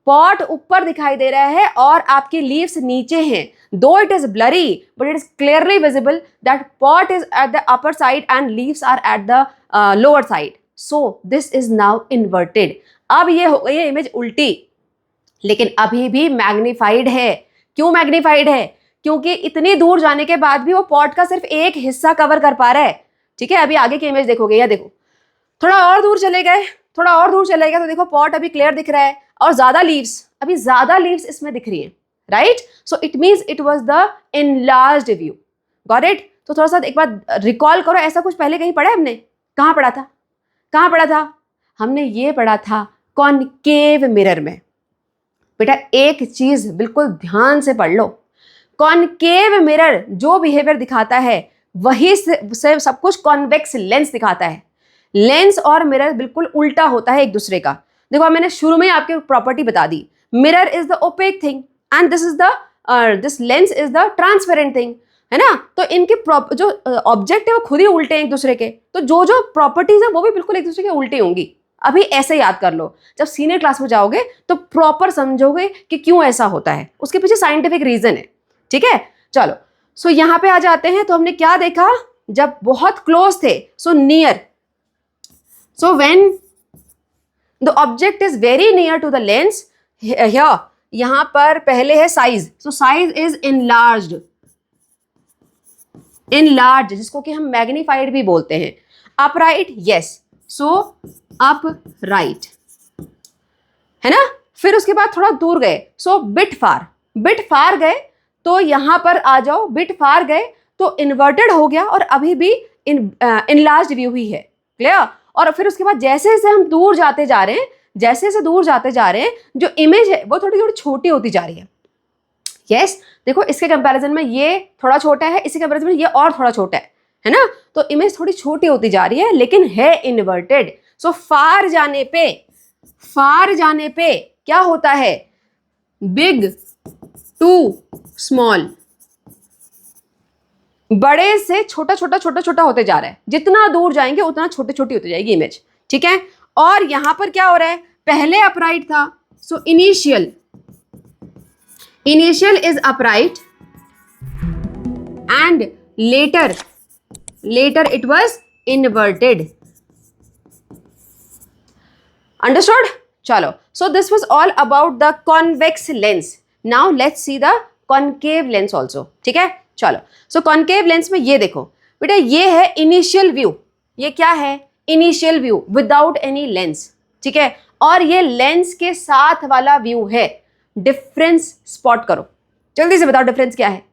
पॉट ऊपर दिखाई दे रहा है और आपकी लीव्स नीचे हैं। Though it is blurry but it is clearly visible that pot is at the upper side and leaves are at the lower side. So this is now inverted. अब ये हो गई है इमेज उल्टी, लेकिन अभी भी मैग्नीफाइड है। क्यों मैग्नीफाइड है? क्योंकि इतनी दूर जाने के बाद भी वो पॉट का सिर्फ एक हिस्सा कवर कर पा रहा है। ठीक है, अभी आगे की इमेज देखोगे, या देखो थोड़ा और दूर चले गए, थोड़ा और दूर चले गए तो देखो पॉट अभी क्लियर दिख रहा है और ज्यादा लीव्स, अभी ज्यादा लीव्स इसमें दिख रही है, right? So it means it was the enlarged view. Got it? तो थोड़ा सा एक बार रिकॉल करो, ऐसा कुछ पहले कहीं पढ़ा है हमने? कहाँ पढ़ा था? कहाँ पढ़ा था? हमने ये पढ़ा था कॉनकेव मिरर में। बेटा एक चीज बिल्कुल ध्यान से पढ़ लो, कॉनकेव मिरर जो बिहेवियर दिखाता है वही से सब कुछ कॉन्वेक्स लेंस दिखाता है। लेंस और मिरर बिल्कुल उल्टा होता है एक दूसरे का। देखो मैंने शुरू में आपकी प्रॉपर्टी बता दी, mirror is the opaque thing and this lens is the transparent thing, है ना? तो इनके जो ऑब्जेक्ट है वो खुद ही उल्टे हैं एक दूसरे के, तो जो जो प्रॉपर्टीज है वो भी बिल्कुल एक दूसरे के उल्टी होंगी। अभी ऐसे याद कर लो, जब सीनियर क्लास में जाओगे तो प्रॉपर समझोगे कि क्यों ऐसा होता है, उसके पीछे साइंटिफिक रीजन है। ठीक है, चलो सो यहाँ पे आ जाते हैं। तो हमने क्या देखा? जब बहुत क्लोज थे, so near, so when the object is very near to the lens, यहां पर पहले है size, so size is enlarged, enlarge जिसको कि हम मैग्नीफाइड भी बोलते हैं। अपराइट, यस, सो अपराइट, है ना? फिर उसके बाद थोड़ा दूर गए, सो बिट फार, बिट फार गए तो यहां पर आ जाओ, बिट फार गए तो इन्वर्टेड हो गया और अभी भी इनलार्ज्ड व्यू ही है। क्लियर? और फिर उसके बाद जैसे जैसे हम दूर जाते जा रहे हैं, जैसे जैसे दूर जाते जा रहे हैं, जो इमेज है वो थोड़ी थोड़ी छोटी होती जा रही है। यस, देखो इसके कंपैरिजन में ये थोड़ा छोटा है, इसके कंपैरिजन में ये और थोड़ा छोटा है ना? तो इमेज थोड़ी छोटी होती जा रही है लेकिन है इन्वर्टेड। सो फार जाने पे क्या होता है? बिग टू स्मॉल, बड़े से छोटा छोटा छोटा छोटा होते जा रहा है। जितना दूर जाएंगे उतना छोटी छोटी होती जाएगी इमेज। ठीक है, और यहां पर क्या हो रहा है? पहले अपराइट था, so initial is upright and later it was inverted. Understood? चलो, so this was all about the convex lens. Now let's see the concave lens also. ठीक है, चलो, सो कॉनकेव लेंस में ये देखो बेटा, ये है इनिशियल व्यू। ये क्या है? Initial view without any lens. ठीक है, और ये लेंस के साथ वाला व्यू है। डिफरेंस स्पॉट करो, जल्दी से बताओ डिफरेंस क्या है?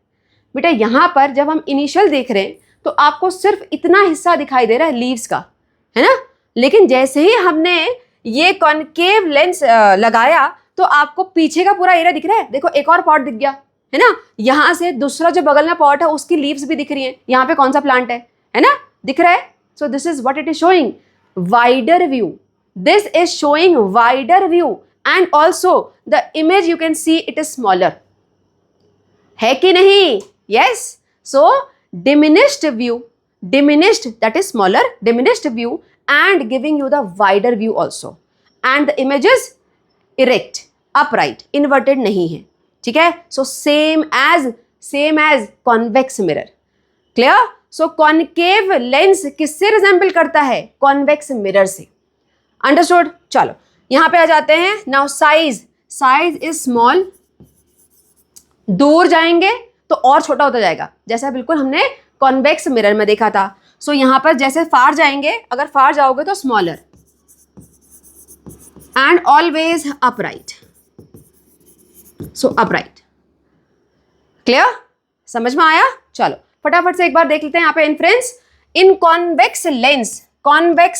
बेटा यहां पर जब हम इनिशियल देख रहे हैं तो आपको सिर्फ इतना हिस्सा दिखाई दे रहा है लीव्स का, है ना? लेकिन जैसे ही हमने ये कॉनकेव लेंस लगाया तो आपको पीछे का पूरा एरिया दिख रहा है। देखो एक और पॉट दिख गया, है ना? यहां से दूसरा जो बगल में पॉट है उसकी लीव्स भी दिख रही हैं। यहाँ पे कौन सा प्लांट है ना? दिख रहा है। सो this is what it is showing, wider view. This is showing wider view and also the image you can see it is smaller, है कि नहीं? Yes, so diminished view, diminished that is smaller, diminished view and giving you the wider view also, and the image is erect, upright, inverted नहीं है। ठीक है, so same as convex mirror। clear? so concave lens किससे resemble करता है? convex mirror से। understood? चलो यहां पे आ जाते हैं। now size is small, दूर जाएंगे तो और छोटा होता जाएगा, जैसा बिल्कुल हमने कॉन्वेक्स मिरर में देखा था। सो यहां पर जैसे फार जाएंगे, अगर फार जाओगे तो smaller and always upright, so upright. Clear? समझ में आया? चलो फटाफट से एक बार देख लेते हैं यहाँ पे inference. In convex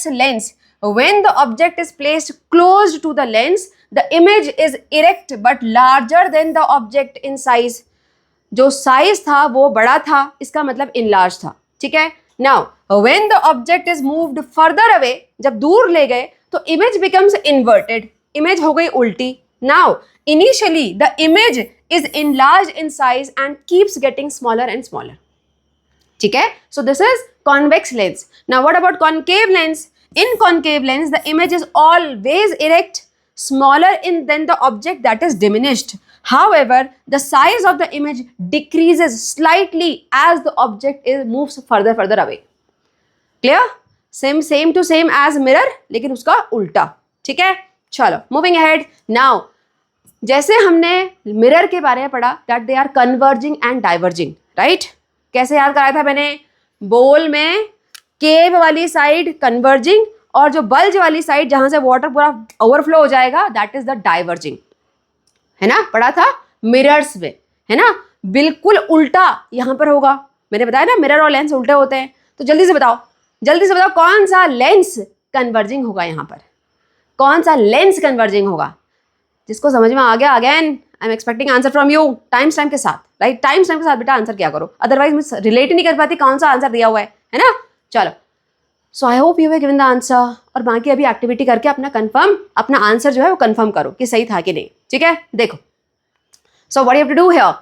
lens when the object is placed close to the lens, the image is erect but larger than the object in size। जो साइज था वो बड़ा था, इसका मतलब इनलार्ज था। ठीक है, now when the object is moved further away, जब दूर ले गए तो इमेज बिकम्स इन्वर्टेड, इमेज हो गई उल्टी। Now initially the image is enlarge in size and keeps getting smaller and smaller. ठीक है. सो this is convex lens. Now what about concave lens? In concave lens, the image is always erect, smaller than the object that is diminished. However, the size of the image decreases slightly as the object moves further away. Clear? Same to same as mirror, लेकिन उसका उल्टा. ठीक है. चलो, moving ahead. Now, जैसे हमने mirror के बारे में पढ़ा that they are converging and diverging, right? कैसे याद कराया था मैंने? बोल में केव वाली साइड कन्वर्जिंग और जो बल्ज वाली साइड जहां से वाटर पूरा ओवरफ्लो हो जाएगा दैट इज द डाइवर्जिंग. है ना, पढ़ा था मिरर्स में. है ना, बिल्कुल उल्टा यहां पर होगा. मैंने बताया ना मिरर और लेंस उल्टे होते हैं. तो जल्दी से बताओ कौन सा लेंस कन्वर्जिंग होगा यहां पर? कौन सा लेंस कन्वर्जिंग होगा? जिसको समझ में आ गया, again I am expecting answer from you. Time के साथ, राइट? टाइम के साथ बेटा आंसर किया करो, अदरवाइज मैं रिलेट ही नहीं कर पाती कौन सा आंसर दिया हुआ है ना. चलो, so I hope you have given the answer. और बाकी अभी एक्टिविटी करके अपना आंसर जो है वो कंफर्म करो कि सही था कि नहीं. ठीक है, देखो. So what you have to do here,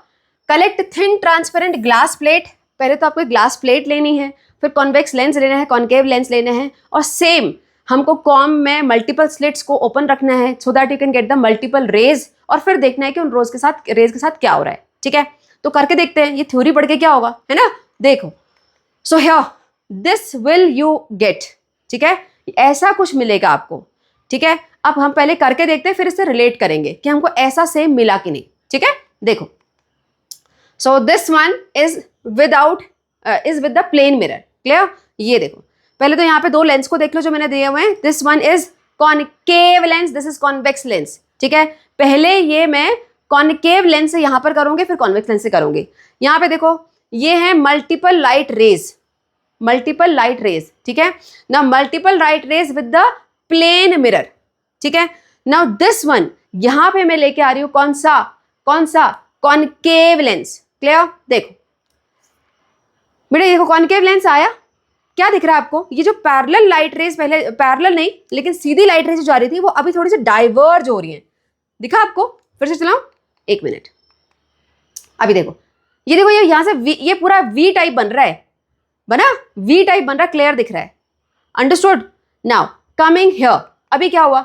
collect thin transparent glass plate. पहले तो आपको ग्लास प्लेट लेनी है, फिर कॉन्वेक्स लेंस लेना है, कॉन्केव लेंस लेना है, और सेम हमको कॉम में मल्टीपल स्लिट्स को ओपन रखना है so that you can get the multiple rays, और फिर देखना है कि उन रेज के साथ क्या हो रहा है. ठीक है, तो करके देखते हैं ये थ्योरी पढ़ के क्या होगा, है ना. देखो, so here this will you get. ठीक है, ऐसा कुछ मिलेगा आपको. ठीक है, अब हम पहले करके देखते हैं, फिर इससे रिलेट करेंगे कि हमको ऐसा सेम मिला कि नहीं. ठीक है, देखो. So this one is with the plane mirror. Clear? ये देखो, पहले तो यहाँ पे दो लेंस को देख लो जो मैंने दिए हुए हैं. This one is concave lens, this is convex lens. ठीक है, पहले ये मैं कॉनकेव लेंस से यहाँ पर करूंगी, फिर कॉन्वेक्स लेंस से करूंगी. यहाँ पे देखो, ये है मल्टीपल लाइट रेज. ठीक है, now multiple light rays with the plane mirror. ठीक है, नाउ दिस वन यहां पे मैं लेके आ रही हूं कौन सा कॉनकेव लेंस. क्लियर? देखो बेटा, देखो कॉनकेव लेंस आया. क्या दिख रहा है आपको? ये जो पैरेलल लाइट रेज, पहले पैरेलल नहीं लेकिन सीधी लाइट रेज जो जा रही थी वो अभी थोड़ी सी डाइवर्ज हो रही है. दिखा आपको? फिर से चलाऊं, एक मिनट. अभी देखो, ये देखो, ये यहां से ये पूरा वी टाइप बन रहा है. वी टाइप बन रहा है. क्लियर दिख रहा है? अंडरस्टूड? नाउ कमिंग हियर, अभी क्या हुआ?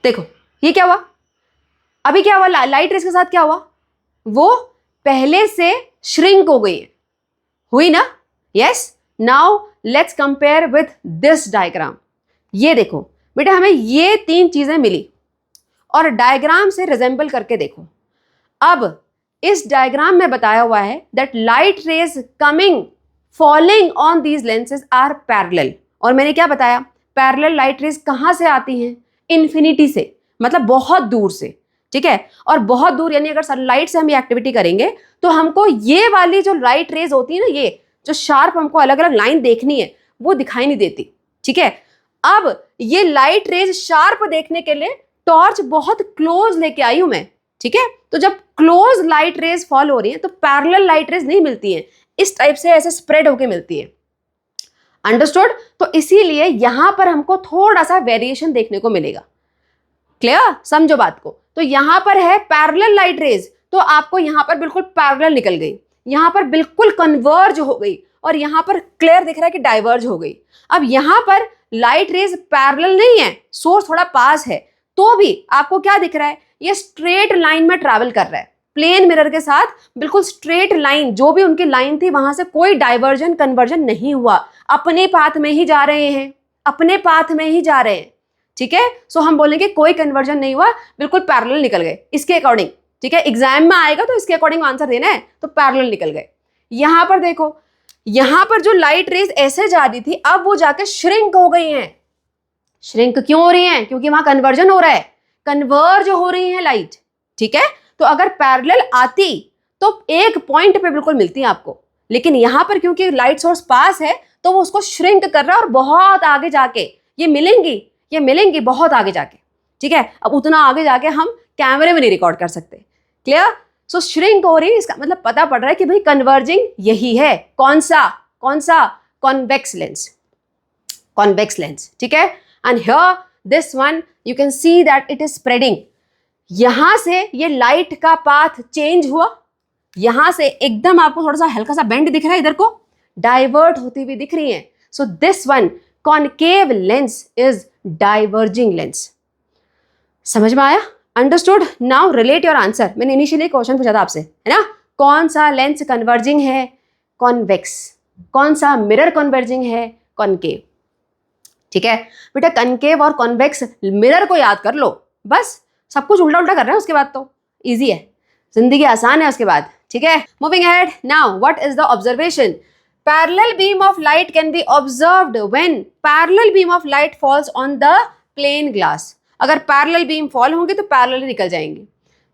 देखो, ये क्या हुआ? अभी क्या हुआ? लाइट रेस के साथ क्या हुआ? वो पहले से श्रिंक हो गई है. हुई ना? Yes. Now let's compare with this diagram. ये देखो बेटा, हमें ये तीन चीजें मिली और डायग्राम से रिजेंबल करके देखो. अब इस डायग्राम में बताया हुआ है that light rays coming falling on these lenses are parallel. और मैंने क्या बताया? पैरेलल लाइट रेज कहां से आती हैं? इन्फिनिटी से, मतलब बहुत दूर से. ठीक है, और बहुत दूर यानी अगर सनलाइट से हम ये एक्टिविटी करेंगे तो हमको ये वाली जो लाइट रेज होती है ना, ये जो शार्प हमको अलग अलग लाइन देखनी है वो दिखाई नहीं देती. ठीक है, अब ये लाइट रेज शार्प देखने के लिए टॉर्च बहुत क्लोज लेके आई हूं मैं. ठीक है, तो जब क्लोज लाइट रेज फॉल हो रही है तो पैरेलल लाइट रेज नहीं मिलती हैं, इस टाइप से ऐसे स्प्रेड होके मिलती है. अंडरस्टूड? तो इसीलिए यहां पर हमको थोड़ा सा वेरिएशन देखने को मिलेगा. क्लियर? समझो बात को. तो यहां पर है पैरेलल लाइट रेज, तो आपको यहां पर बिल्कुल पैरेलल निकल गई, यहां पर बिल्कुल कन्वर्ज हो गई, और यहां पर क्लियर दिख रहा है कि डाइवर्ज हो गई. अब यहां पर लाइट रेज पैरेलल नहीं है, सोर्स थोड़ा पास है, तो भी आपको क्या दिख रहा है? ये स्ट्रेट लाइन में ट्रैवल कर रहा है. प्लेन मिरर के साथ बिल्कुल स्ट्रेट लाइन, जो भी उनकी लाइन थी वहां से कोई डाइवर्जन कन्वर्जन नहीं हुआ. अपने पाथ में ही जा रहे हैं. ठीक है, सो हम बोलेंगे कोई कन्वर्जन नहीं हुआ, बिल्कुल पैरेलल निकल गए इसके अकॉर्डिंग. ठीक है, एग्जाम में आएगा तो इसके अकॉर्डिंग आंसर देना है, तो पैरेलल निकल गए. यहां पर देखो, यहां पर जो लाइट रेज ऐसे जा रही थी अब वो जाके श्रिंक हो गई हैं. श्रिंक क्यों हो रही हैं? क्योंकि वहां कन्वर्जन हो रहा है, कन्वर्ज हो रही है लाइट. ठीक है, तो अगर पैरेलल आती तो एक पॉइंट पे बिल्कुल मिलती है आपको, लेकिन यहां पर क्योंकि लाइट सोर्स पास है तो वो उसको श्रिंक कर रहा है और बहुत आगे जाके ये मिलेंगी बहुत आगे जाके. ठीक है, अब उतना आगे जाके हम कैमरे में नहीं रिकॉर्ड कर सकते. क्लियर? सो श्रिंक हो रही है, इसका मतलब पता पड़ रहा है कि भाई कन्वर्जिंग यही है. कौन सा? Convex lens. ठीक है, and here this one you can see that it is spreading. यहां से ये लाइट का पाथ चेंज हुआ, यहां से एकदम आपको थोड़ा सा हल्का सा बेंड दिख रहा है, इधर को डाइवर्ट होती हुई दिख रही है. सो this one concave lens is diverging lens. समझ में आया? Understood? Now relate your answer. मैंने इनिशियली क्वेश्चन पूछा था आपसे, है ना, कौन सा लेंस कन्वर्जिंग है? कॉन्वेक्स. कौन सा मिरर कन्वर्जिंग है? कॉनकेव. ठीक है बेटा, कनकेव और कॉन्वेक्स मिरर को याद कर लो, बस सब कुछ उल्टा उल्टा कर रहे हैं उसके बाद तो इजी है, जिंदगी आसान है उसके बाद. ठीक है, moving ahead. Now what is the observation? Parallel beam of light can be observed when parallel beam of light falls on the plane glass. अगर पैरेलल बीम फॉल होंगे तो पैरेलल निकल जाएंगे.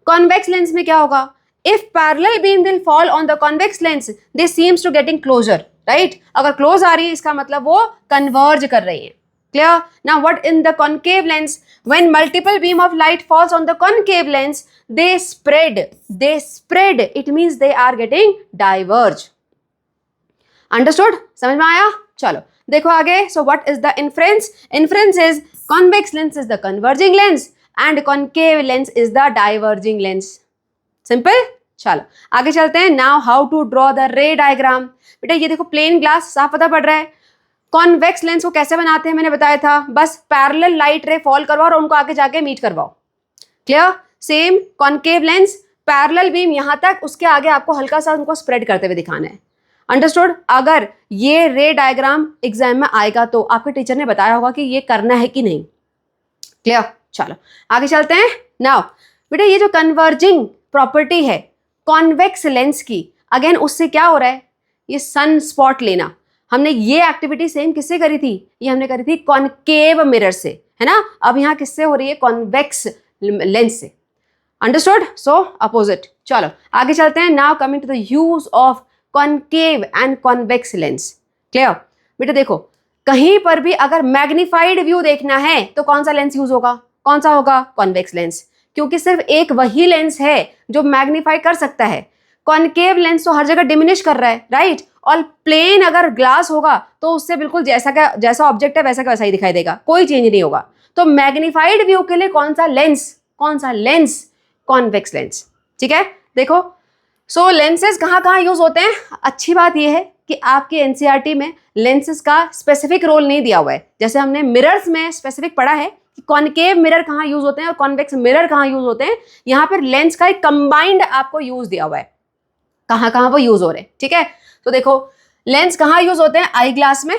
कॉन्वेक्स लेंस में क्या होगा? If parallel beam will fall on the convex lens they seems to getting closer, right. अगर close आ रही है इसका मतलब वो कन्वर्ज कर रही है. Clear? Now what in the concave lens? When multiple beam of light falls on the concave lens, they spread. It means they are getting diverge. Understood? समझ में आया? चलो देखो आगे. So what is the inference? Inference is convex lens is the converging lens and concave lens is the diverging lens. Simple? चलो आगे चलते हैं. Now how to draw the ray diagram? बेटा ये देखो प्लेन ग्लास, साफ पता पड़ रहा है. कॉन्वेक्स लेंस को कैसे बनाते हैं मैंने बताया था, बस पैरेलल लाइट रे फॉल करवाओ और उनको आगे जाके मीट करवाओ. Clear? Same concave lens, parallel beam यहां तक, उसके आगे आपको हल्का सा उनको स्प्रेड करते हुए दिखाना है. अंडरस्टूड? अगर ये रे डायग्राम एग्जाम में आएगा तो आपके टीचर ने बताया होगा कि ये करना है कि नहीं. क्लियर? चलो आगे चलते हैं. नाउ बेटा ये जो कन्वर्जिंग प्रॉपर्टी है कॉन्वेक्स लेंस की, अगेन उससे क्या हो रहा है, ये सन स्पॉट लेना. हमने ये एक्टिविटी सेम किससे करी थी? ये हमने करी थी कॉनकेव मिरर से, है ना. अब यहाँ किससे हो रही है? कॉन्वेक्स लेंस से. अंडरस्टूड? So opposite. चलो आगे चलते हैं. Now coming to the use of concave and convex lens. Clear? बेटा देखो कहीं पर भी अगर मैग्नीफाइड व्यू देखना है तो कौन सा लेंस यूज होगा? कौन सा होगा? कॉन्वेक्स लेंस, क्योंकि सिर्फ एक वही लेंस है जो मैग्नीफाई कर सकता है. कॉनकेव लेंस तो हर जगह डिमिनिश कर रहा है, राइट. और प्लेन अगर ग्लास होगा तो उससे बिल्कुल जैसा ऑब्जेक्ट है वैसा का वैसा ही दिखाई देगा, कोई चेंज नहीं होगा. तो मैग्नीफाइड व्यू के लिए कौन सा लेंस? Convex lens. ठीक है, देखो. सो लेंसेज कहाँ कहाँ यूज होते हैं? अच्छी बात यह है कि आपके एनसीईआरटी में लेंसेज का स्पेसिफिक रोल नहीं दिया हुआ है. जैसे हमने मिरर्स में स्पेसिफिक पढ़ा है कि कॉनकेव मिरर कहाँ यूज होते हैं और कॉन्वेक्स मिरर कहाँ यूज होते हैं. यहाँ पर लेंस का एक कंबाइंड आपको यूज दिया हुआ है, कहाँ कहाँ वो यूज हो रहे हैं. ठीक है, तो देखो लेंस कहाँ यूज होते हैं? आई ग्लास में.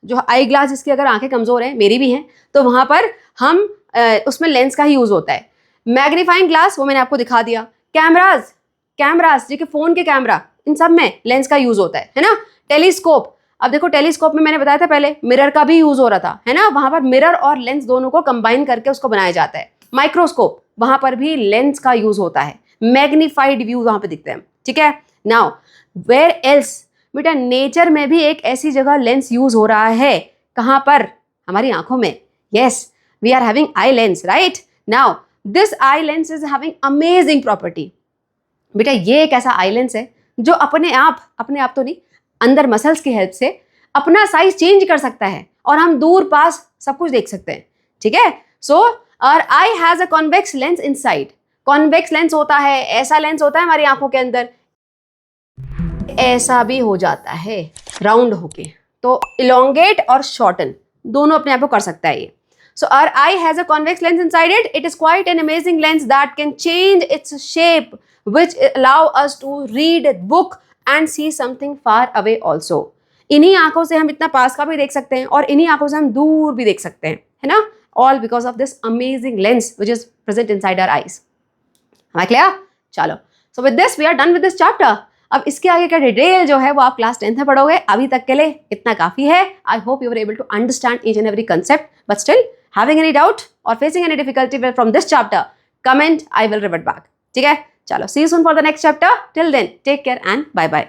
जो आई ग्लास जिसकी अगर आंखें कमजोर हैं, मेरी भी हैं, तो वहां पर हम उसमें लेंस का ही यूज होता है. मैग्नीफाइंग ग्लास वो मैंने आपको दिखा दिया. कैमराज जो कि फोन के कैमरा, इन सब में लेंस का यूज होता है ना. टेलीस्कोप, अब देखो टेलीस्कोप में मैंने बताया था पहले मिरर का भी यूज हो रहा था, है ना. वहां पर मिरर और लेंस दोनों को कंबाइन करके उसको बनाया जाता है. माइक्रोस्कोप, वहां पर भी लेंस का यूज होता है. मैग्नीफाइड व्यू वहां पे दिखते हैं. ठीक है. Now where else? बेटा नेचर में भी एक ऐसी जगह लेंस यूज हो रहा है. कहां पर? हमारी आंखों में. Yes, we are having eye lens, right. Now this eye lens is having amazing property. बेटा ये एक ऐसा आई लेंस है जो अपने आप तो नहीं, अंदर मसल्स की हेल्प से अपना साइज चेंज कर सकता है और हम दूर पास सब कुछ देख सकते हैं. ठीक है. So our eye has a convex lens inside. Convex lens होता है, ऐसा लेंस होता है हमारी आंखों के अंदर, ऐसा भी हो जाता है राउंड होके. तो इलोंगेट और शॉर्टन दोनों अपने आप को कर सकता है ये. So our eye has a convex lens inside it. It is quite an amazing lens that can change its shape which allow us to read book and see something far away also. इन्हीं आंखों से हम इतना पास का भी देख सकते हैं और इन्हीं आंखों से हम दूर भी देख सकते हैं, है ना. All because of this amazing lens which is present inside our eyes. Am I clear? चलो, so with this we are done with this chapter. अब इसके आगे का डिटेल जो है वो आप क्लास 10th में पढ़ोगे. अभी तक के लिए इतना काफी है. I hope you were able to understand each and every concept, but still having any doubt और facing any difficulty from this chapter, comment, I will revert back. ठीक है, चलो, see you soon for the next chapter. Till then take care and bye bye.